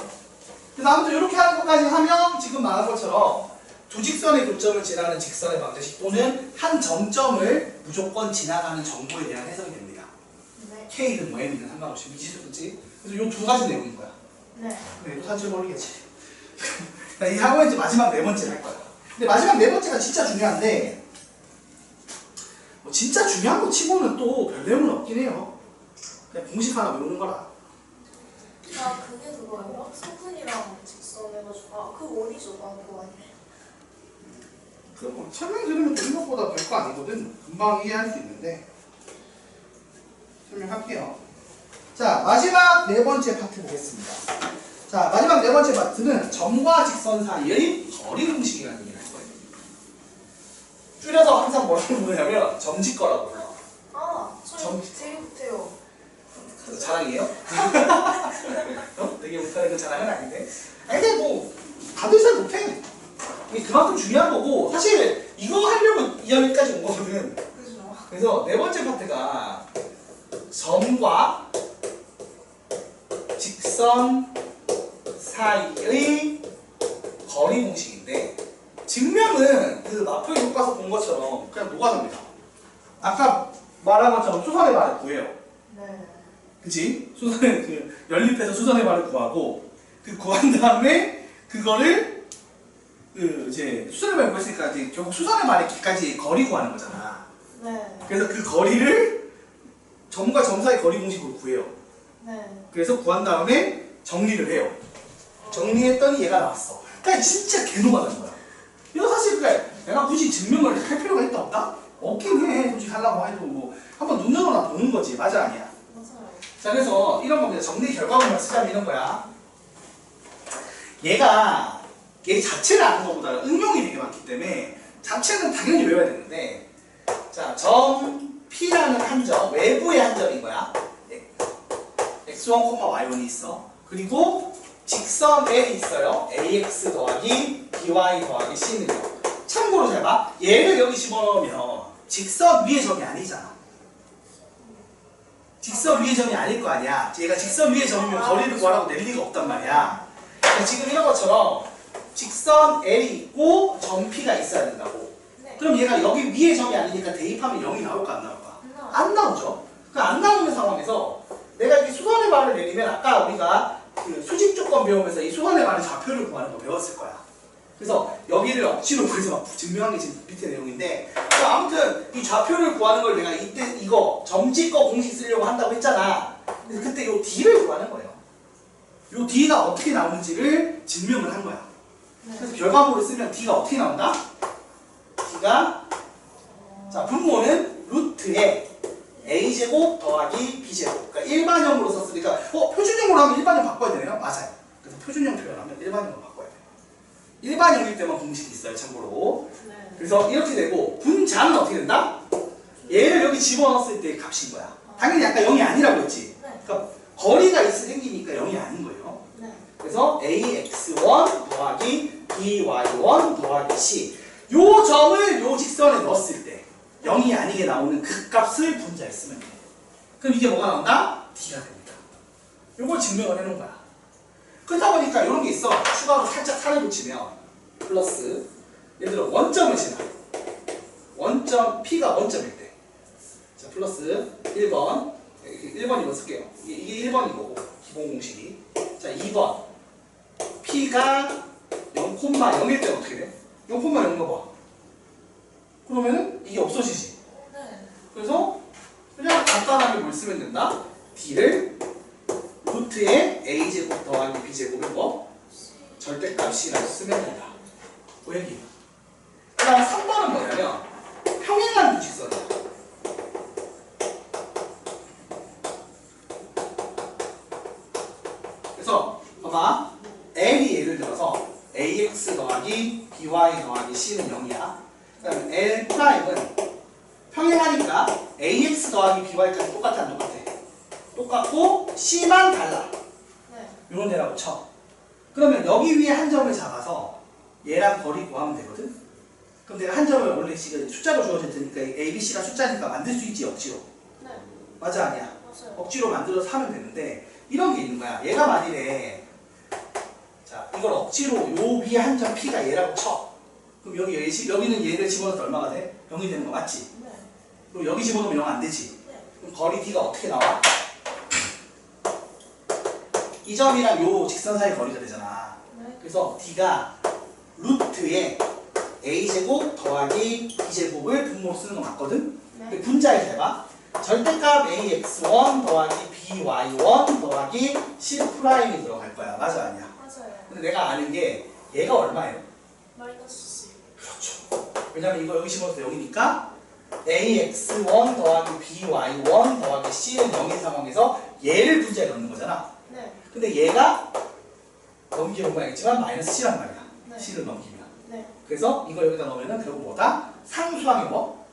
그래서 아무튼 이렇게 하는 것까지 하면 지금 말한 것처럼 두 직선의 교점을 지나는 직선의 방정식 또는 한 정점을 무조건 지나가는 정보에 대한 해석이 됩니다. 네. K든 뭐 M이든 상관없이 미지수겠지. 그래서 이 두 가지 내용인 거야. 네. 얘도 사실 모르겠지. 이 학원 이제 마지막 4번째를 할 거야. 근데 마지막 4번째가 진짜 중요한데 뭐 진짜 중요한 거 치고는 또 별 내용은 없긴 해요. 그냥 공식 하나 외우는 거라. 그게 그거예요? 성분이랑 직선 해가지고 그 원이죠. 그거 아니에요? 그럼 설명 들으면 되는 것보다 별거 아니거든. 금방 이해할 수 있는데 설명할게요. 자, 마지막 네 번째 파트 보겠습니다. 자, 마지막 네 번째 파트는 점과 직선 사이의 거리 공식이라는 얘기를 할 거예요. 줄여서 항상 뭐라고 부르냐면 점직거라고 불러. 저 되게 못해요. 자랑이에요? 되게 못하는 건 자랑은 아닌데. 아니 근데 뭐 다들 잘 못해. 이게 그만큼 중요한 거고 사실 이거 하려고 여기까지 온 거거든. 그죠? 그래서 네 번째 파트가 점과 직선 사이의 거리 공식인데 증명은 그 마표 교과서 본 것처럼 그냥 녹아섭니다. 아까 말한 것처럼 수선의 말을 구해요. 네. 그치? 수선의 그 연립해서 수선의 말을 구하고 그 구한 다음에 그거를 그 이제 수선의 말을 구했으니까 이제 결국 수선의 말에까지 거리 구하는 거잖아. 네. 그래서 그 거리를 점과 점 사이 거리 공식으로 구해요. 네. 그래서 구한 다음에 정리를 해요. 정리했더니 얘가 나왔어. 그러니까 진짜 개노가다는 거야. 이거 사실 그래 내가 굳이 증명을 할 필요가 있다 없다? 없긴 해. 굳이 하려고 해도 뭐 한번 눈으로나 보는 거지. 맞아 아니야? 맞아요. 자 그래서 이런 겁니다. 정리 결과물만 쓰자면 이런 거야. 얘가 얘 자체를 아는 것보다는 응용이 되게 많기 때문에 자체는 당연히 외워야 되는데 자, 점 P라는 한 점, 외부의 한 점인 거야. x1, y1이 있어. 그리고 직선 L이 있어요. ax 더하기 by 더하기 c는요. 참고로 잘 봐. 얘를 여기 집어넣으면 직선 위의 점이 아니잖아. 직선 위의 점이 아닐 거 아니야. 얘가 직선 위의 점이면 거리를 구하라고 낼 리가 없단 말이야. 그러니까 지금 이런 것처럼 직선 L이 있고 점 P가 있어야 된다고. 네. 그럼 얘가 여기 위의 점이 아니니까 대입하면 0이 나올까 안 나올까? 안 나오죠. 그 안 나오는 상황에서 내가 이렇게 수선의 말을 내리면 아까 우리가 그 수직 조건 배우면서 이 수선의 말의 좌표를 구하는 거 배웠을 거야. 그래서 여기를 억지로 구해서 막 증명한 게 지금 밑에 내용인데 아무튼 이 좌표를 구하는 걸 내가 이때 이거 점직거 공식 쓰려고 한다고 했잖아. 그래서 그때 요 D를 구하는 거예요. 요 D가 어떻게 나오는지를 증명을 한 거야. 그래서 결과물을 쓰면 D가 어떻게 나온다? D가 자 분모는 루트에 a제곱 더하기 b제곱. 그러니까 일반형으로 썼으니까 표준형으로 하면 일반형 바꿔야 되네요. 맞아요. 그래서 표준형 표현하면 일반형으로 바꿔야 돼요. 일반형일 때만 공식이 있어요. 참고로. 네. 그래서 이렇게 되고 분자는 어떻게 된다? 얘를 여기 집어넣었을 때 값인 거야. 당연히 아까 0이 아니라고 했지. 그러니까 거리가 생기니까 0이 아닌 거예요. 네. 그래서 ax1 더하기 by1 더하기 c 요 점을 요 직선에 넣었을 때 0이 아니게 나오는 그 값을 분자에 쓰면 돼. 그럼 이게 뭐가 나온다? D가 됩니다. 요걸 증명을 해놓은 거야. 그러다 보니까 이런 게 있어. 추가로 살짝 살을 붙이면 플러스 예를 들어 원점을 지나 원점 P가 원점일 때 자 플러스 1번 1번 이거 쓸게요. 이게 1번인 거고 기본 공식이 자 2번 P가 0,0일 때 어떻게 돼? 0,0 봐. 그러면은 이게 없어지지. 네. 그래서 그냥 간단하게 뭘 쓰면 된다? D를 루트에 a제곱 더하기 b제곱을 뭐? 절대값이라고 쓰면 된다. 그 얘기. 그 다음 3번은 뭐냐면 평행한 두 직선이야. 그래서 봐봐. L이 예를 들어서 ax 더하기 by 더하기 c는 0이야. 그 다음에 L''은 평행하니까 ax 더하기 by까지 똑같아 안 똑같아? 똑같고 c만 달라. 네. 이런 애라고 쳐. 그러면 여기 위에 한 점을 잡아서 얘랑 거리 구하면 되거든? 그럼 내가 한 점을 원래 지금 숫자로 주어질 테니까 a, b, c가 숫자니까 만들 수 있지 억지로. 네. 맞아 아니야? 맞아요. 억지로 만들어서 하면 되는데 이런 게 있는 거야. 얘가 만일에 자 이걸 억지로 요 위에 한 점 p가 얘라고 쳐. 그럼 여기는 얘를 집어넣어서 얼마가 돼? 0이 되는 거 맞지? 네. 그럼 여기 집어넣으면 0 안 되지? 네. 그럼 거리 d가 어떻게 나와? 이 점이랑 요 직선 사이 거리가 되잖아. 네. 그래서 d가 루트에 a제곱 더하기 b제곱을 분모로 쓰는 거 맞거든? 네. 근데 분자에 해봐. 절대값 ax1 더하기 by1 더하기 c''이 들어갈 거야. 맞아 아니야? 맞아요. 근데 내가 아는 게 얘가 얼마예요? 마이너스 C. 그렇죠. 왜냐면 이거 여기 심어서 0이니까 ax1 더하기 by1 더하기 c는 0인 상황에서 얘를 분자에 넣는 거잖아. 네. 근데 얘가 넘기면 알겠지만 마이너스 c란 말이야. 네. c를 넘기면. 네. 그래서 이거 여기다 넣으면은 결국 뭐다? 상수항의 뭐?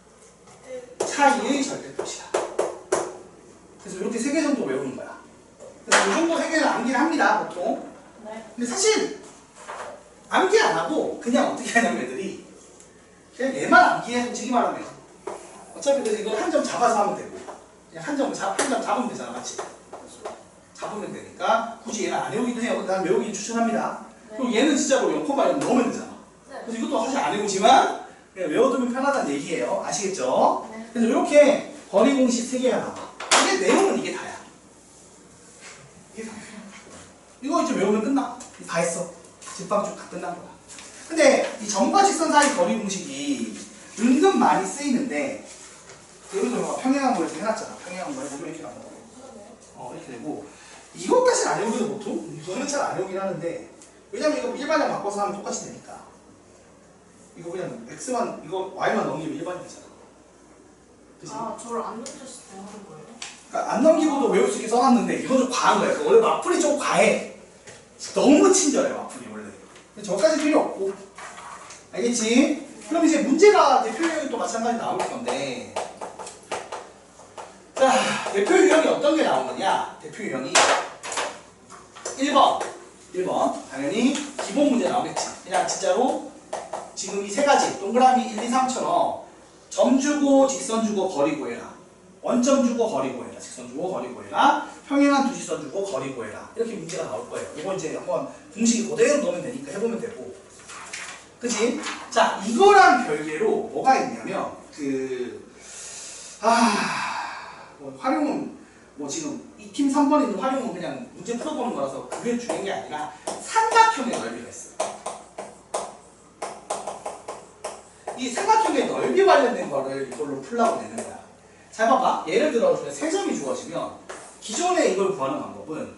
차이의 절대값이야. 그래서 이렇게 3개 정도 외우는 거야. 그래서 이 정도 3개는 암기를 합니다, 보통. 네. 근데 사실 암기 안 하고 그냥 어떻게 하냐면 애들이 그냥 얘만 암기해, 솔직히 말하면. 어차피 그래서 이거 한 점 잡아서 하면 되고 그냥 한 점 잡으면 되잖아, 맞지? 잡으면 되니까 굳이 얘는 안 외우기도 해요. 난 외우기 추천합니다. 네. 그리고 얘는 진짜로 0,1 넣으면 되잖아. 네. 그래서 이것도 사실 안 외우지만 그냥 외워두면 편하다는 얘기예요. 아시겠죠? 네. 그래서 이렇게 거리 공식 3개가 나와. 이게 내용은 이게 다야. 이게 다야. 이거 이제 외우면 끝나. 다 했어. 집방쭉 다 끝난 거야. 근데 이 점과 직선 사이 거리 공식이 은근 많이 쓰이는데 예를 들어 평행항으로 이렇게 해놨잖아. 평행항으로 해보면 이렇게 나와. 이렇게 되고 이것까지는 안 외우기도 보통 이거는 잘 안 외우긴 하는데 왜냐면 이거 일반형 바꿔서 하면 똑같이 되니까 이거 그냥 x만 이거 y만 넘기면 일반이 되잖아. 그치? 아, 저를 안 넘겼을 때 하는 거예요? 그러니까 안 넘기고도 외울 수 있게 써놨는데 이건 좀 과한 거야. 원래 마플이 좀 과해. 너무 친절해 마플이 원래. 근데 저까지 필요 없고 알겠지? 그럼 이제 문제가 대표 유형이 또 마찬가지 나올 건데 자, 대표 유형이 어떤 게 나오느냐? 대표 유형이 1번 당연히 기본 문제 나오겠지. 그냥 진짜로 지금 이 3가지 동그라미 1, 2, 3처럼 점 주고 직선 주고 거리 구해라. 원점 주고 거리 구해라. 직선 주고 거리 구해라. 평행한 두 직선 주고 거리 구해라. 이렇게 문제가 나올 거예요. 이거 이제 한번 공식이 그대로 넣으면 되니까 해보면 되고. 그치? 자, 이거랑 별개로 뭐가 있냐면 뭐 활용은 뭐 지금 이 팀 3번에 있는 활용은 그냥 문제 풀어보는 거라서 그게 중요한 게 아니라 삼각형의 넓이가 있어요. 이 삼각형의 넓이 관련된 거를 이걸로 풀라고 내는 거야. 잘 봐봐. 예를 들어 3점이 주어지면 기존에 이걸 구하는 방법은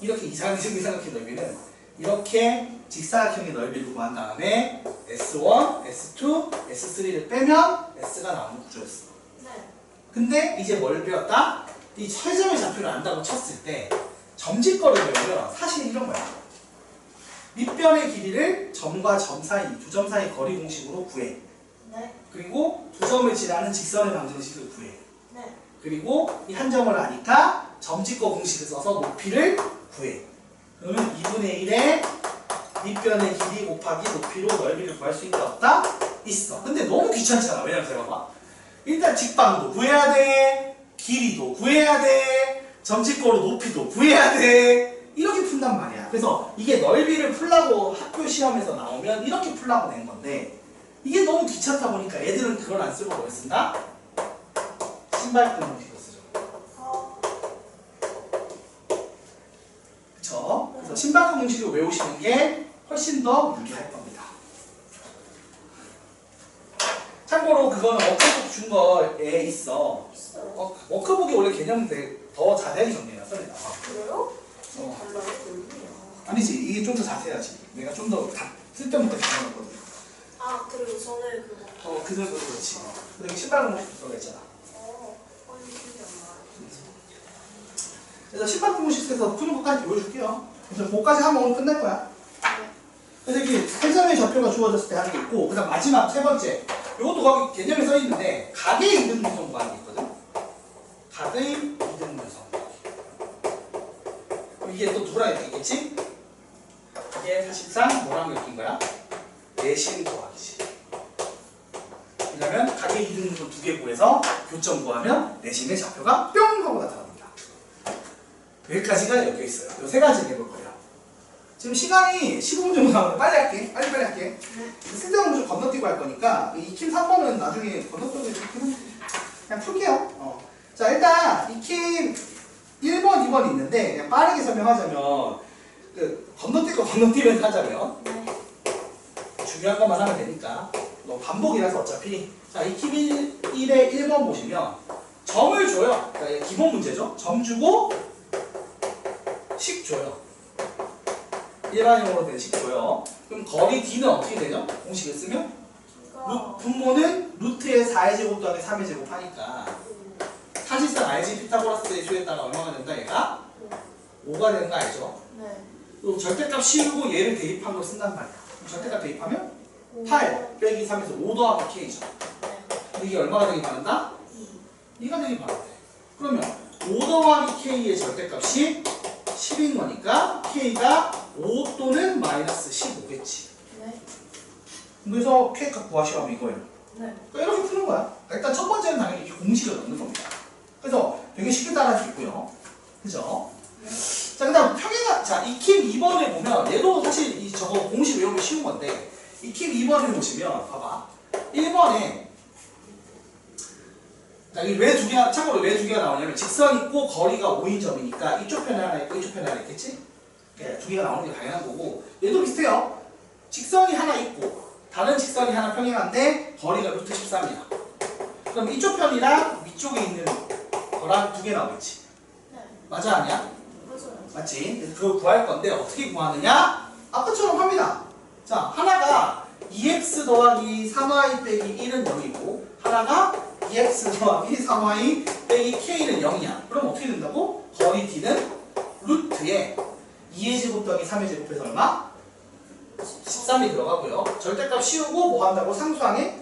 이렇게 이상적인 삼각형의 넓이는 이렇게 직사각형의 넓이를 구한 다음에 S1, S2, S3를 빼면 S가 나오는 구조였어. 네. 근데 이제 뭘 배웠다? 이 최점의 좌표를 안다고 쳤을 때 점짓거리를 배우면 사실 이런 거야. 밑변의 길이를 점과 점 사이, 두 점 사이 거리 공식으로 구해. 네. 그리고 두 점을 지나는 직선의 방정식을 구해. 네. 그리고 이 한 점을 아니까 점짓거 공식을 써서 높이를 구해. 그러면 2분의 1의 밑변의 길이 곱하기 높이로 넓이를 구할 수 있다 없다? 있어. 근데 너무 귀찮잖아. 왜냐면 제가 봐. 일단 직방도 구해야 돼. 길이도 구해야 돼. 점짓거로 높이도 구해야 돼. 이렇게 푼단 말이야. 그래서 이게 넓이를 풀라고 학교 시험에서 나오면 이렇게 풀라고 낸 건데 이게 너무 귀찮다 보니까 애들은 그걸 안 쓰고 뭘 쓴다? 신발끈 공식을 쓰죠. 그쵸? 그래서 신발끈 공식을 외우시는 게 훨씬 더 유리할 겁니다. 참고로 그거는 워크북 준 거에 있어. 워크북이 원래 개념인데 더 자세하게 정리해놨어. 그래요? 달라요? 넓이요? 아니지, 이게 좀 더 자세하지. 내가 좀 더 쓸 때부터 정해놨거든. 아, 그리고 저는 그거. 그 정도 그렇지. 근데 신발끈 공식 들어가 있잖아. 아니, 기억이 안 나요. 그래서 신발끈 공식에서 푸는 것까지 보여줄게요. 그래서 그거까지 하면 오늘 끝날 거야. 네. 그래서 이렇게 세 점의 좌표가 주어졌을 때 하는 게 있고, 그 다음 마지막 세 번째. 이것도 거기 개념에 써 있는데, 각의 이등분성 구하는 게 있거든. 각의 이등분성. 이게 또 누구랑 있겠지? 이게 사실상 뭐랑 엮인 거야? 내심 구하기지. 왜냐면 각의 이등분성 2개 구해서 교점 구하면 내심의 좌표가 뿅 하고 나타납니다. 여기까지가 엮여 있어요. 이 3가지 해볼 거예요. 지금 시간이 15분 정도 남았는데 빨리 할게. 빨리 할게. 쓸데없는 좀 건너뛰고 할 거니까 이킴 3번은 나중에 건너뛰고 그냥 풀게요. 자, 일단 이킴 1번, 2번 있는데 그냥 빠르게 설명하자면 건너뛸 거 건너뛰면서 하자면 네. 중요한 것만 하면 되니까 반복이라서 어차피 자, 이킴 1의 1번 보시면 점을 줘요. 그러니까 기본 문제죠. 점 주고 식 줘요. 일반형으로 된 식 줘요. 그럼 거리 D는 어떻게 되죠? 공식을 쓰면? 분모는 루트의 4의 제곱 더하기 3의 제곱 하니까 사실상 알지 피타고라스의 수에 따라 얼마가 된다 얘가? 5가 되는 거 알죠? 네. 또 절대값 씌우고 얘를 대입한 걸 쓴단 말이야. 그럼 절대값 대입하면 8 빼기 3에서 5 더하기 k죠. 네. 근데 이게 얼마가 되기 바란다? 2가 되기 바란대. 그러면 5 더하기 k의 절대값이 10인 거니까 k가 5 또는 마이너스 15겠지. 네. 그래서 k값 구하시라면 이거예요. 네. 그러니까 이렇게 푸는 거야. 일단 첫 번째는 당연히 이렇게 공식을 넣는 겁니다. 그래서 되게 쉽게 따라할 수 있고요. 그죠? 네. 자, 그 다음 평행한, 자, 익힘 2번을 보면, 얘도 사실 이 저거 공식 외우기 쉬운 건데, 익힘 2번을 보시면, 봐봐. 1번에, 자, 이왜 두 개가, 참고로 왜 두 개가 나오냐면, 직선 있고 거리가 5인 점이니까, 이쪽 편에 하나 있고, 이쪽 편에 하나 있겠지? 네, 두 개가 나오는 게 당연한 거고, 얘도 비슷해요. 직선이 하나 있고, 다른 직선이 하나 평행한데, 거리가 루트 13이야. 그럼 이쪽 편이랑 위쪽에 있는 거랑 두 개 나오겠지? 네. 맞아, 아니야? 맞아요. 맞지? 그래서 그걸 구할 건데 어떻게 구하느냐? 아까처럼 합니다. 자, 하나가 2x 더하기 3y 빼기 1은 0이고 하나가 2x 더하기 3y 빼기 k는 0이야. 그럼 어떻게 된다고? 거리 d는 루트에 2의 제곱 더하기 3의 제곱해서 얼마? 13이 들어가고요. 절대값 씌우고 뭐 한다고? 상수항의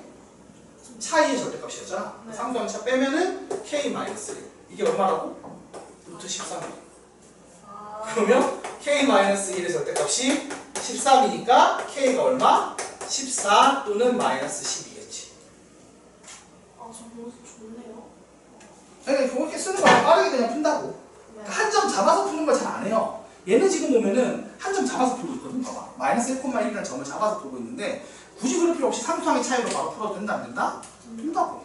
차이의 절대값이었잖아. 네. 상수항 차 빼면은 k-1. 이게 얼마라고? 루트 13이야. 그러면 k-1의 절대값이 13이니까 k가 얼마? 14 또는 마이너스 10이겠지. 아, 정말 좋네요. 그러니까 그렇게 쓰는 거야. 빠르게 그냥 푼다고. 네. 한 점 잡아서 푸는 걸 잘 안 해요. 얘는 지금 보면은 한 점 잡아서 풀고 있거든. 봐봐. 마이너스 1,1이라는 점을 잡아서 풀고 있는데 굳이 그럴 필요 없이 상수항의 차이로 바로 풀어도 된다 안 된다? 된다고.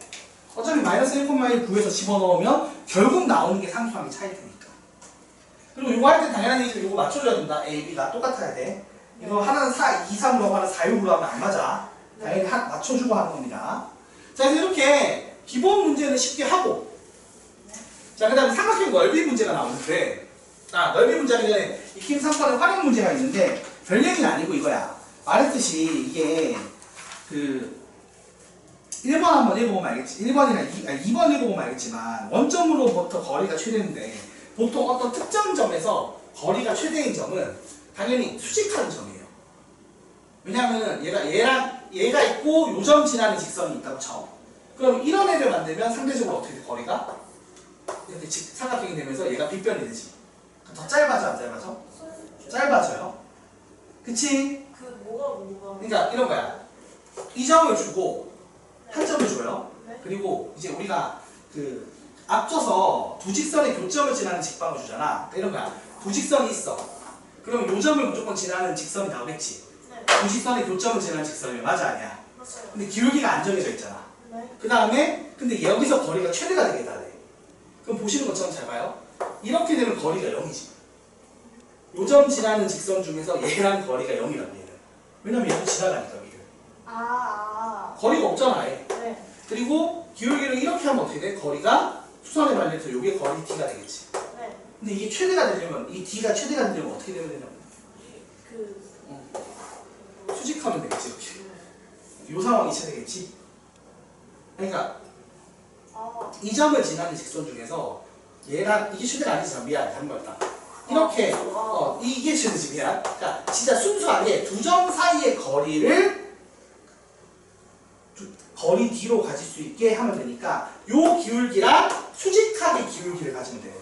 어차피 마이너스 1,1 구해서 집어넣으면 결국 나오는 게 상수항의 차이일 테니까. 그리고 이거 할 때 당연한 얘기지만 이거 맞춰줘야 된다. A, B가 똑같아야 돼. 이거 하나는 4, 2, 3으로 하고 하나는 4, 6으로 하면 안 맞아. 당연히 맞춰주고 하는 겁니다. 자, 그래서 이렇게 기본 문제는 쉽게 하고 자, 그 다음에 삼각형 넓이 문제가 나오는데 넓이 문제는 전에 익힘 3번의 활용 문제가 있는데 별 얘기는 아니고 이거야. 말했듯이 이게 그 1번 한번 읽어보면 알겠지. 2번 읽어보면 알겠지만 원점으로부터 거리가 최대인데 보통 어떤 특정 점에서 거리가 최대인 점은 당연히 수직하는 점이에요. 왜냐하면 얘가 있고 요 점 지나는 직선이 있다고 쳐. 그럼 이런 애를 만들면 상대적으로 어떻게 돼? 거리가 이렇게 삼각형이 되면서 얘가 빗변이 되지. 더 짧아져 안 짧아져? 짧아져요. 그치? 뭐가 그러니까 이런 거야. 이 점을 주고 한 점을 줘요. 네. 그리고 이제 우리가 그 앞서서 두 직선의 교점을 지나는 직방을 주잖아. 그러니까 이런 거야. 두 직선이 있어. 그럼 요 점을 무조건 지나는 직선이 나오겠지. 네. 두 직선의 교점을 지나는 직선이 맞아 아니야? 맞아요. 근데 기울기가 안 정해져 있잖아. 네. 그 다음에 근데 여기서 거리가 최대가 되겠다. 그럼 보시는 것처럼 잘 봐요. 이렇게 되면 거리가 0이지. 요 점 지나는 직선 중에서 얘랑 거리가 0이라고 얘는. 왜냐면 얘도 지나가니까 위를. 거리가 없잖아 아예. 네. 그리고 기울기를 이렇게 하면 어떻게 돼? 거리가 수선에 발려서 요게 거리 d가 되겠지. 네. 근데 이게 최대가 되려면 이 d가 최대가 되려면 어떻게 되면 되냐면 수직하면 되겠지 이렇게. 요 상황이 최대겠지. 그러니까 이 점을 지나는 직선 중에서 얘랑 이게 최대가 아니잖아. 미안 잘못했다. 이렇게 이게 최대지 미안. 그러니까 진짜 순수하게 두 점 사이의 거리를 거리 D로 가질 수 있게 하면 되니까 요 기울기랑 수직하게 기울기를 가지면 돼요.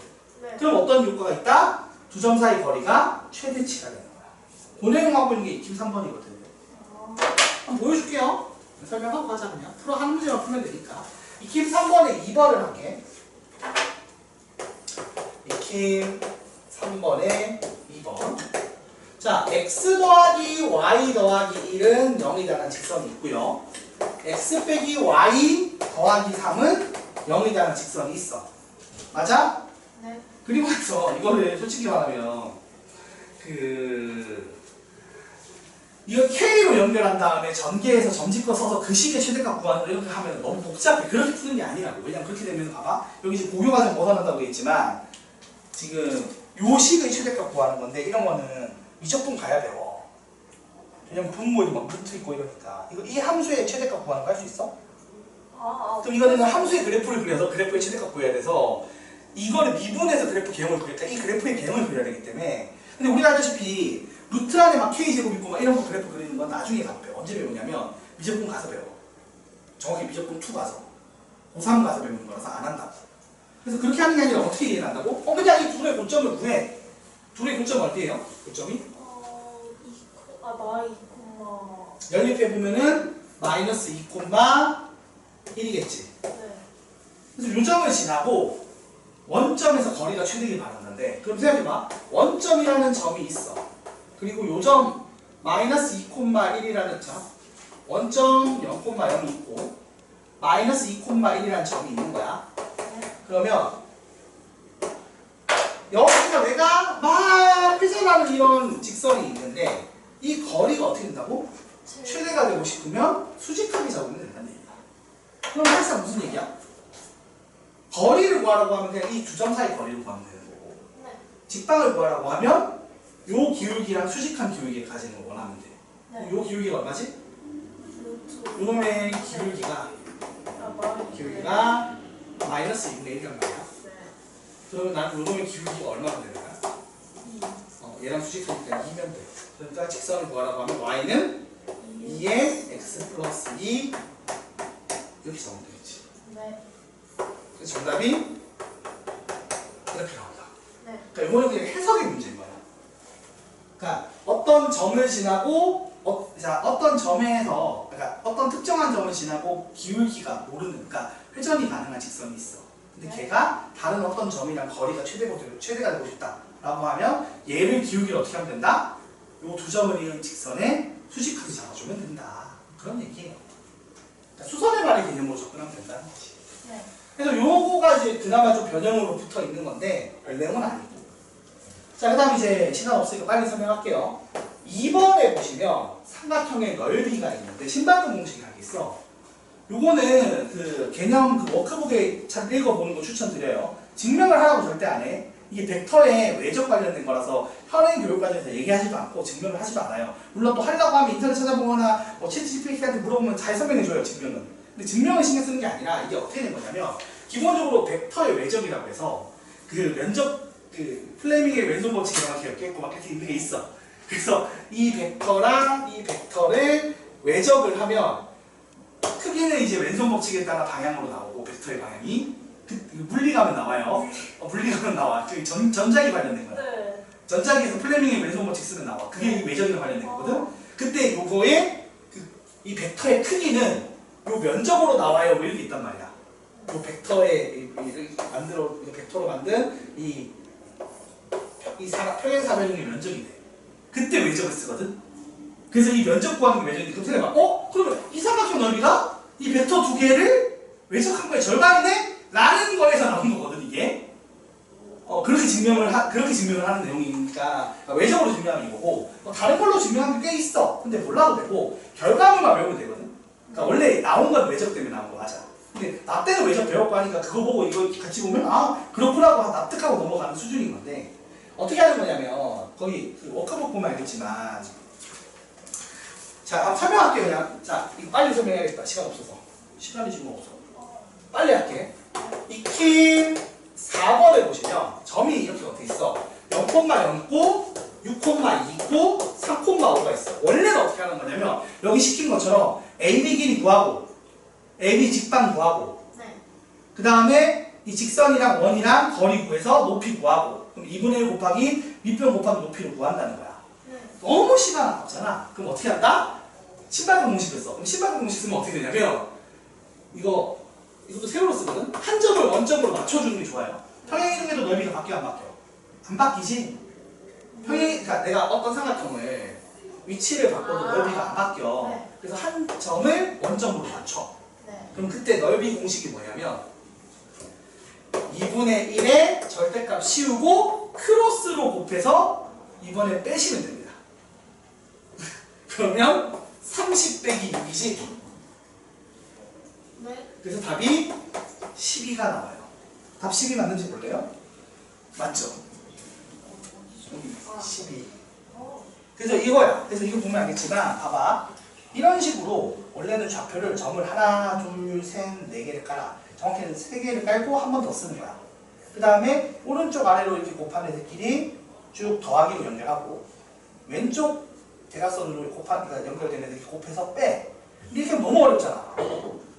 네. 그럼 어떤 효과가 있다? 두 점 사이 거리가 최대치가 되는 거야. 고내용하고 있는 게 익힘 3번이거든요. 한번 보여줄게요. 설명하고 가자 그냥. 풀어 한 문제만 풀면 되니까. 익힘 3번에 2번을 할게. 익힘 3번에 2번. 자, x 더하기 y 더하기 1은 0이라는 직선이 있고요. x 빼기 y 더하기 3은 0이라는 직선이 있어. 맞아? 네. 그리고 나서 이거를 솔직히 말하면 이거 K로 연결한 다음에 전개해서 점집거 써서 그 식의 최대값 구하는 거 이렇게 하면 너무 복잡해. 그렇게 푸는 게 아니라고. 왜냐면 그렇게 되면 봐봐. 여기 지금 고교 과정 벗어난다고 했지만 지금 요 식의 최대값 구하는 건데 이런 거는 미적분 가야 돼요. 왜냐면 분모이 막 붙어있고 이러니까 이거 이 함수의 최대값 구하는 거 할 수 있어? 그럼 네. 이거는 함수의 그래프를 그려서 그래프의 최대값 구해야 돼서 이거를 미분해서 그래프 개형을 그릴까? 이 그래프의 개형을 그려야 되기 때문에 근데 우리가 알다시피 루트 안에 막 K제곱 있고 막 이런 거 그래프 그리는 건 나중에 가서 배워. 언제 배우냐면 미적분 가서 배워. 정확히 미적분 2 가서 고3 가서 배우는 거라서 안 한다고. 그래서 그렇게 하는 게 아니라 어떻게 이해한다고? 그냥 이 둘의 고점을 구해. 둘의 고점 어디예요? 고점이? 마이 연립해 보면은 마이너스 2,1이겠지. 네. 그래서 요점을 지나고 원점에서 거리가 최대길 바란다는데 그럼 생각해봐. 원점이라는 점이 있어. 그리고 요점 마이너스 2,1이라는 점 원점 0,0이 있고 마이너스 2,1이라는 점이 있는 거야. 네. 그러면 여기가 내가 막 회전하는 이런 직선이 있는데 이 거리가 어떻게 된다고? 최대가 되고 싶으면 수직하게 잡으면 된다는 얘기야. 그럼 사실상 무슨 얘기야? 거리를 구하라고 하면 그냥 이 두 점 사이 거리를 구하면 되는 거고 네. 직방을 구하라고 하면 요 기울기랑 수직한 기울기를 가지는 걸 원하면 돼. 네. 요 기울기가 얼마지? 루트. 요놈의 기울기가 기울기가 마이너스 2분의 1이란 말이야. 네. 그러면 난 요놈의 기울기가 얼마나 되는 거야? 2. 얘랑 수직하니까 2면 돼. 그러니까 직선을 구하라고 하면 y는 2의 x 플러스 2 이렇게 적으면 되겠지. 네. 그래서 정답이 이렇게 나온다. 네. 그러니까 이거는 그냥 해석의 문제인 거야. 그러니까 어떤 점을 지나고 어떤 점에서 그러니까 어떤 특정한 점을 지나고 기울기가 모르는 그러니까 회전이 가능한 직선이 있어. 근데 네. 걔가 다른 어떤 점이랑 거리가 최대가 되고 싶다라고 하면 얘를 기울기를 어떻게 하면 된다? 요 두 점을 이은 직선에 수직하게 잡아주면 된다. 그런 얘기예요. 그러니까 수선의 발의 개념으로 접근하면 된다는 거지. 네. 그래서 요거가 이제 그나마 좀 변형으로 붙어 있는 건데 별 내용은 아니고. 자, 그 다음 이제 시간 없으니까 빨리 설명할게요. 2번에 보시면 삼각형의 넓이가 있는데 신발도 공식이 하나 있어. 요거는 그 개념 그 워크북에 잘 읽어보는 거 추천드려요. 증명을 하라고 절대 안 해. 이게 벡터의 외적 관련된 거라서 현행 교육과정에서 얘기하지도 않고 증명을 하지도 않아요. 물론 또 하려고 하면 인터넷 찾아보거나 뭐 챗GPT한테 물어보면 잘 설명해줘요, 증명은. 근데 증명을 신경 쓰는 게 아니라 이게 어떻게 된 거냐면 기본적으로 벡터의 외적이라고 해서 그 면적 그 플레밍의 왼손 법칙 이런 거 기억했고 막 이렇게 있는 게 있어. 그래서 이 벡터랑 이 벡터를 외적을 하면 크기는 이제 왼손 법칙에 따라 방향으로 나오고 벡터의 방향이 그 물리가면 나와요. 물리가면 나와. 그 전자기 관련된 거야. 네. 전자기에서 플레밍의 왼손 법칙 쓰면 나와. 그게 이 외적이랑 관련된 거거든. 그때 요거의 이 벡터의 크기는 요 면적으로 나와요. 뭐 이렇게 있단 말이야. 요 벡터의 벡터로 만든 이 평행사변형의 면적이 돼. 그때 외적을 쓰거든. 그래서 이 면적 구하는 게 외적인데 그럼 생각해봐. 그러면 이 삼각형 넓이가 이 벡터 두 개를 외적한 거의 절반이네? 라는 거에서 나온 거거든 이게. 그렇게 증명을 하는 내용이니까 외적으로 증명하는 이거고 다른 걸로 증명하는 게 꽤 있어. 근데 몰라도 되고 결과물만 외우면 되거든. 그러니까 원래 나온 건 외적 때문에 나온 거 맞아. 근데 나 때는 외적 배웠고 하니까 그거 보고 이거 같이 보면 그렇구나고 납득하고 넘어가는 수준인 건데 어떻게 하는 거냐면 거기 그 워크북 보면 알겠지만 자 한번 설명할게요. 그냥 자 이거 빨리 설명해야겠다. 시간 없어서 시간이 지금 없어. 빨리 할게. 익힘 4번에 보시면 점이 이렇게 어떻게 있어? 0,0 있고 6,2 있고 3,5가 있어. 원래는 어떻게 하는 거냐면 여기 시킨 것처럼 AB 길이 구하고 AB 직방 구하고 네. 그 다음에 이 직선이랑 원이랑 거리 구해서 높이 구하고 그럼 2분의 1 곱하기 밑변 곱하기 높이를 구한다는 거야. 네. 너무 시간 아깝잖아. 그럼 어떻게 한다? 신발금 공식을 써. 그럼 신발금 공식 쓰면 어떻게 되냐면 이것도 세로로 쓰거든? 한 점을 원점으로 맞춰주는 게 좋아요. 평행이동에도 넓이가 바뀌어 안 바뀌어? 안 바뀌지? 그러니까 내가 어떤 삼각형을 위치를 바꿔도 넓이가 안 바뀌어. 네. 그래서 한 점을 원점으로 맞춰. 네. 그럼 그때 넓이 공식이 뭐냐면 2분의 1의 절대값 씌우고 크로스로 곱해서 2번에 빼시면 됩니다. 그러면 30 빼기 6이지? 네. 그래서 답이 12가 나와요. 답 12 맞는지 볼래요? 맞죠? 12. 그래서 이거야. 그래서 이거 보면 알겠지만 봐봐. 이런 식으로 원래는 좌표를 점을 하나, 둘, 셋, 네 개를 깔아. 정확히는 세 개를 깔고 한 번 더 쓰는 거야. 그 다음에 오른쪽 아래로 이렇게 곱한 애들끼리 쭉 더하기로 연결하고 왼쪽 대각선으로 곱한 연결된 애들 이렇게 곱해서 빼. 이렇게 하면 너무 어렵잖아.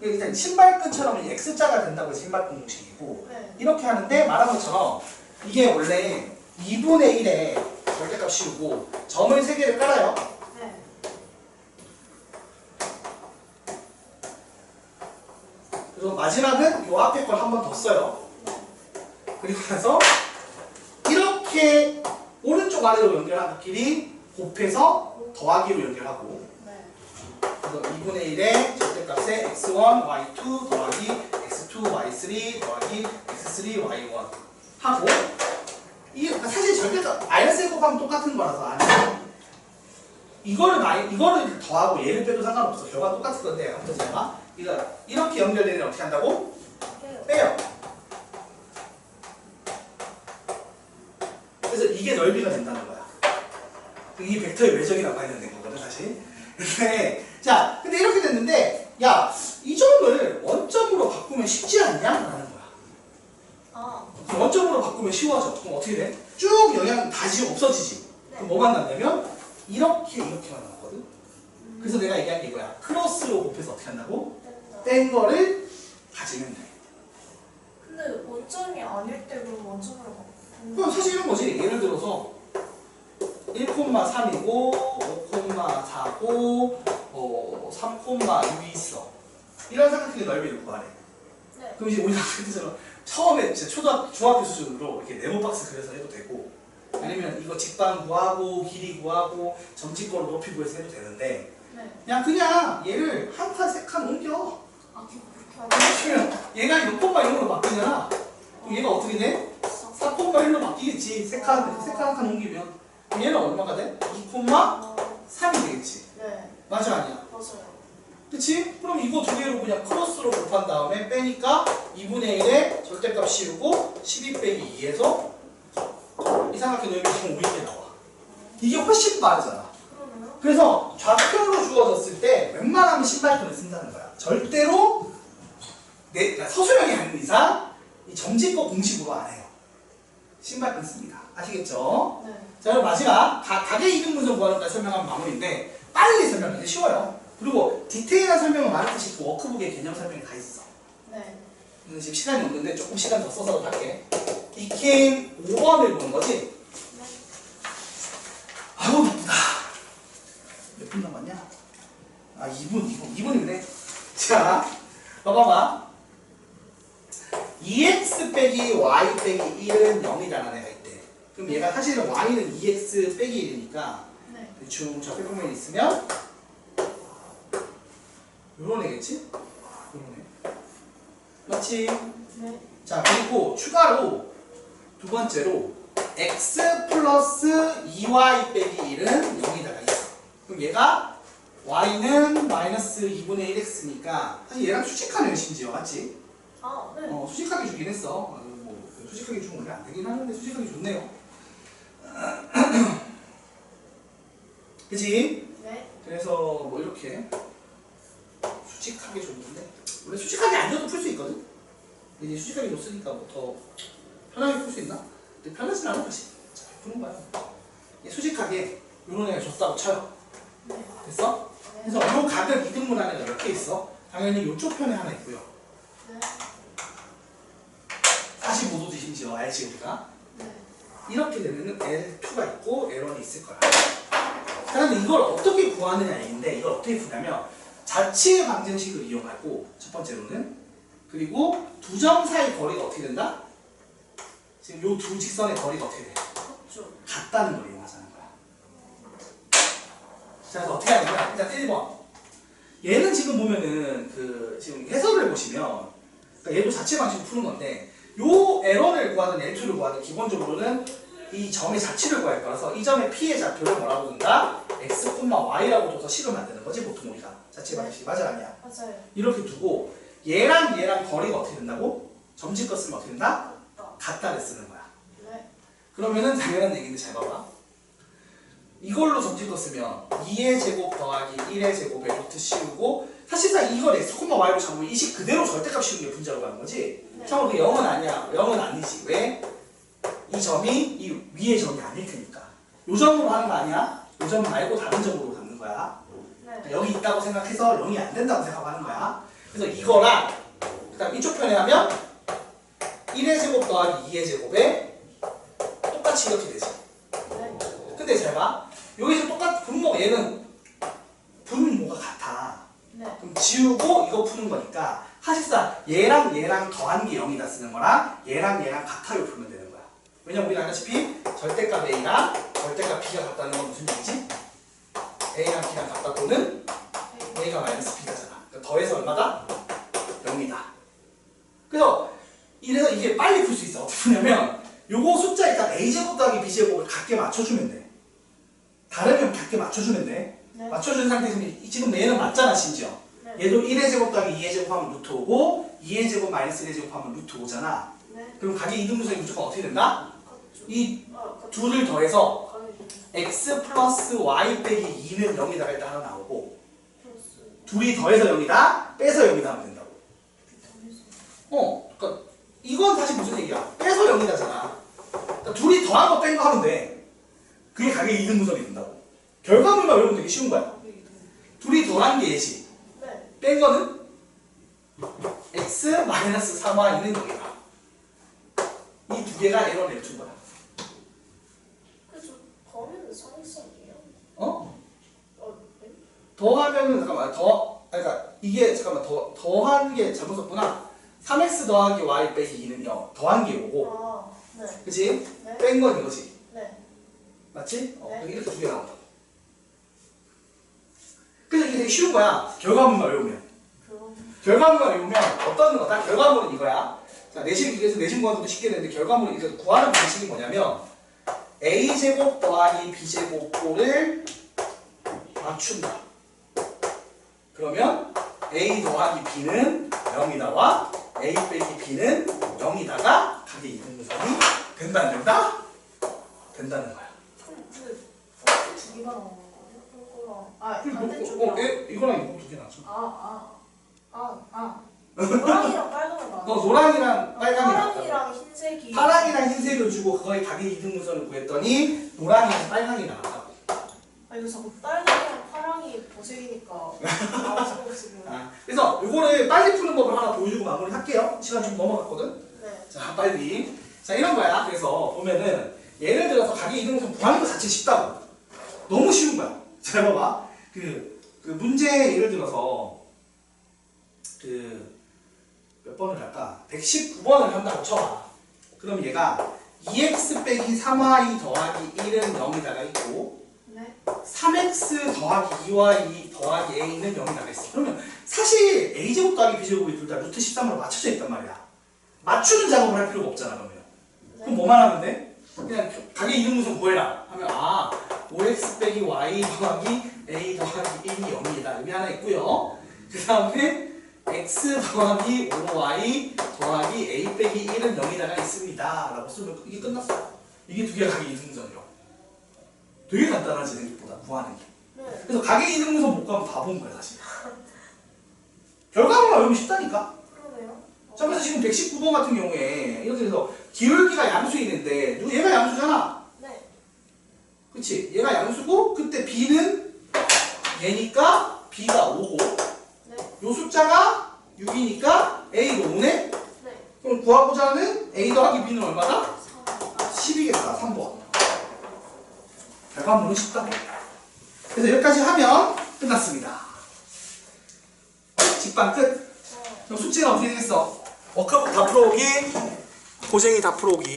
일단 신발끈처럼 X자가 된다고 해서 신발끈 공식이고 네. 이렇게 하는데 말한 것처럼 이게 원래 2분의 1에 절대값 씌우고 점을 3개를 깔아요. 네. 그래서 마지막은 요 앞에 걸 한 번 더 써요. 그리고 나서 이렇게 오른쪽 아래로 연결한 것끼리 곱해서 더하기로 연결하고 네. 그래서 2분의 1의 절대값에 x1, y2 더하기 x2, y3 더하기 x3, y1 하고 이게 사실 절대값 마이너스 1 곱하면 똑같은 거라서 안 해. 이거를 더하고 얘를 빼도 상관없어. 결과는 똑같은 건데 아무튼 제가 이거 이렇게 연결되는 애 어떻게 한다고? 빼요. 그래서 이게 넓이가 된다는 거야. 이 벡터의 외적이라고 해야 되는 거거든 사실. 근데 이렇게 됐는데 야 이 점을 원점으로 바꾸면 쉽지 않냐? 라는 거야. 아. 원점으로 바꾸면 쉬워져. 그럼 어떻게 돼? 쭉 영향 다시 없어지지. 네. 그럼 뭐만 남냐면 이렇게만 남았거든. 그래서 내가 얘기한 게 이거야. 크로스로 곱해서 어떻게 한다고? 뺀 거를 가지면 돼. 근데 원점이 아닐 때 그럼 원점으로 바꾸는 그럼 사실 이런 거지. 예를 들어서 1,3이고 5,4고 3,6이 있어. 이런 삼각형의 넓이를 구하래. 네. 그럼 이제 우리가 그때처럼 처음에 중학교 수준으로 이렇게 네모 박스 그려서 해도 되고 아니면 이거 직방 구하고 길이 구하고 점집거로 높이 구해서 해도 되는데 네. 그냥 얘를 한 칸, 세 칸 옮겨. 아, 그렇게 하면 그러면 얘가 6,1로 바뀌잖아. 그럼 얘가 어떻게 돼? 4,1로 바뀌겠지. 세 칸 한 칸 옮기면. 그럼 얘는 얼마가 돼? 2,3이 되겠지. 네. 맞아 아니야? 맞아요. 그치? 그럼 이거 두 개로 그냥 크로스로 곱한 다음에 빼니까 2분의 1에 절대값 씌우고 12 빼기 2에서 이 삼각형 넓이가 5이 나와. 이게 훨씬 빠르잖아. 그러네요. 그래서 좌표로 주어졌을 때 웬만하면 신발끈을 쓴다는 거야. 절대로 그러니까 서술형이 아닌 이상 이 점집법 공식으로 안 해요. 신발끈 씁니다. 아시겠죠? 네. 자, 그럼 마지막 가계 이등 분석 구하는 것까지 설명한 마무리인데 빨리 설명하기 쉬워요. 그리고 디테일한 설명은 말했듯이 그 워크북에 개념 설명이 다 있어. 네. 지금 시간이 없는데 조금 시간 더 써서 할게. 디케인 5번을 보는 거지? 네. 아우 바쁘다. 몇 분 남았냐? 아 2분이네. 자 봐봐. 2x 빼기 y 빼기 1은 0이라는 애가 있대. 그럼 얘가 사실은 y는 2x 빼기 1이니까 네. 대충 저 빼보면 있으면 요런 애겠지? 요런 애. 맞지? 네. 자 그리고 추가로 두 번째로 x 플러스 2y 빼기 1은 0이다가 있어. 그럼 얘가 y는 마이너스 2분의 1x니까 사실 얘랑 수직하네요 심지어. 맞지? 아, 네. 수직하게 주긴 했어. 뭐 수직하게 주면 원래 안 되긴 하는데 수직하게 좋네요. 그치? 네. 그래서 뭐 이렇게 수직하게 줬는데 원래 수직하게 안 줘도 풀 수 있거든? 이제 수직하게 줬으니까 뭐 더 편하게 풀 수 있나? 근데 편하진 않아 사실. 자, 푸는 거야. 수직하게 요런 애가 줬다고 쳐요. 네. 됐어? 네. 그래서 요 각을 이등분 안에 몇 개 있어? 당연히 요쪽 편에 하나 있고요. 네. 45도지 심지어 알지 우리가? 네. 이렇게 되면은 L2가 있고 L1이 있을 거야. 자, 근데 이걸 어떻게 구하느냐 얘기인데 이걸 어떻게 푸냐면 자치의 방정식을 이용하고 첫 번째로는 그리고 두 점 사이 거리가 어떻게 된다? 지금 요 두 직선의 거리가 어떻게 돼? 그렇죠. 같다는 걸 이용하자는 거야. 자, 그래서 어떻게 하는 거야? 일단 1번. 얘는 지금 보면은 그 지금 해설을 보시면 그러니까 얘도 자체 방식으로 푸는 건데 요 L1을 구하든 L2를 구하든 기본적으로는 이 점의 자치를 구할 거라서 이 점의 P의 좌표를 뭐라고 둔다? X, Y라고 둬서 식을 만드는 거지 보통 우리가 자체 방식이. 맞아 아니야? 맞아요. 이렇게 두고 얘랑 거리가 어떻게 된다고? 점집거 쓰면 어떻게 된다? 맞다. 같다를 쓰는 거야. 네. 그러면은 당연한 얘기인데 잘 봐봐. 이걸로 접집도 쓰면 2의 제곱 더하기 1의 제곱에 루트 씌우고 사실상 이걸 x, y로 잡으면 이 식 그대로 절대값 씌우는 게 분자로 가는 거지. 네. 참고로 그 0은 아니야. 0은 아니지. 왜? 이 점이 이 위의 점이 아닐 테니까. 요 점으로 하는 거 아니야? 요 점 말고 다른 점으로 갖는 거야. 네. 여기 있다고 생각해서 0이 안 된다고 생각하는 거야. 그래서 이거랑 그다음 이쪽 편에 하면 1의 제곱 더하기 2의 제곱에 똑같이 이렇게 되지. 네. 근데 잘 봐. 여기서 똑같은 분모 얘는 분모가 같아. 네. 그럼 지우고 이거 푸는 거니까 사실상 얘랑 얘랑 더한 게 0이다 쓰는 거랑 얘랑 얘랑 같아요 풀면 되는 거야. 왜냐면 우리가 알다시피 절대값 A랑 절대값 B가 같다는 건 무슨 얘기지? A랑 B랑 같다 또는 A가 마이너스 B가잖아. 그러니까 더해서 얼마다? 0이다. 그래서 이래서 이게 빨리 풀 수 있어. 어떻게 푸냐면 요거 숫자 일단 A제곱 더하기 B제곱을 같게 맞춰주면 돼. 다르면 같게 맞춰주면 돼. 네. 맞춰준 상태에서 지금 얘는 맞잖아 심지어. 네. 얘도 1의 제곱 더하기 2의 제곱 하면 루트 5고 2의 제곱 마이너스 1의 제곱 하면 루트 5잖아. 네. 그럼 각의 이등분선이 무조건 어떻게 된다? 같죠. 이 같죠. 둘을 더해서 가위 x 플러스 y 빼기 2는 0이다가 일단 하나 나오고 플러스 둘이 더해서 0이다 빼서 0이다 하면 된다고. 그러니까 이건 사실 무슨 얘기야? 빼서 0이다잖아. 그러니까 둘이 더한 거 뺀 거 하면 돼. 그게 각의 이등분선이 된다고. 결과물만 외우면 되게 쉬운 거야. 둘이 더한 게 예시. 네. 뺀 거는 x 마이너스 3y는 0이다. 이 두 개가 에러를 내준 거야. 그래서 더하면 상식이에요. 어? 네? 더하면은 잠깐만 그러니까 이게 잠깐만 더한 게 잘못 썼구나. 3x 더하기 y 빼기 2는 0. 더한 게 5고. 아, 네. 그치? 네. 뺀 건 이거지. 네. 맞지? 네. 이렇게 두 개 나온다. 그래서 이게 되게 쉬운 거야. 결과물만 외우면. 그럼 결과물만 외우면 어떤 거다? 결과물은 이거야. 자, 그래서 내신 구하기도 쉽게 되는데 결과물은 이제 구하는 방식이 뭐냐면 a제곱 더하기 b제곱을 맞춘다. 그러면 a 더하기 b는 0이다와 a 빼기 b는 0이다가 각의 이등분선이 된다 안 된다? 된다는 거야. 근데 어떻게 두 개가 나오는 거예요? 이거랑 반대쪽이랑 이거랑 이거 두 개 나죠. 노랑이랑 빨강을 나. 노랑이랑 빨강이 나왔다. 파랑이랑 흰색이. 파랑이랑 흰색을 주고 그거의 각의 이등분선을 구했더니 노랑이랑 빨강이 나왔다고. 아 이거 자꾸 빨강이랑 파랑이 보색이니까 아무것도 지금. 그래서 이거를 빨리 푸는 법을 하나 보여주고 마무리할게요. 시간 좀 넘어갔거든. 네. 자, 빨리. 자, 이런 거야. 그래서 보면은 예를 들어서 각의 이등분선 구하는 거 자체 쉽다고. 너무 쉬운 거야. 잘 봐봐. 그 문제 예를 들어서 몇 번을 할까? 119번을 한다고 쳐봐. 그럼 얘가 2x 빼기 3y 더하기 1은 0이다가 있고 네. 3x 더하기 2y 더하기 a는 0이다가 있어. 그러면 사실 a제곱 더하기 b제곱이 둘 다 루트 13으로 맞춰져 있단 말이야. 맞추는 작업을 할 필요가 없잖아. 그럼 뭐만 하면 돼? 그냥 각의 이등분선 구해라 하면 5x 빼기 y 더하기 a 더하기 1이 0이다. 여기 하나 있고요. 그 다음에 x 더하기 5y 더하기 a 빼기 1은 0이다가 있습니다. 라고 쓰면 이게 끝났어. 이게 두 개가 각의 이등분선이요. 되게 간단하지 생각보다 구하는 게. 네. 그래서 각의 이등분선 못 가면 바본 거야 사실. 결과물만 외우면 쉽다니까. 그러네요. 자, 그래서 지금 119번 같은 경우에 이렇게 해서 기울기가 양수인데 얘가 양수잖아. 네. 그치? 얘가 양수고 그때 b는 얘니까 b가 5고 네. 요 숫자가 6이니까 a도 5네? 네. 그럼 구하고자 하는 a 더하기 b는 얼마다? 3. 10이겠다. 3번. 결과물은 쉽다. 그래서 여기까지 하면 끝났습니다. 직방 끝. 그럼 숙제는 어떻게 되겠어? 워크북 다 풀어오기, 고쟁이 다 풀어오기.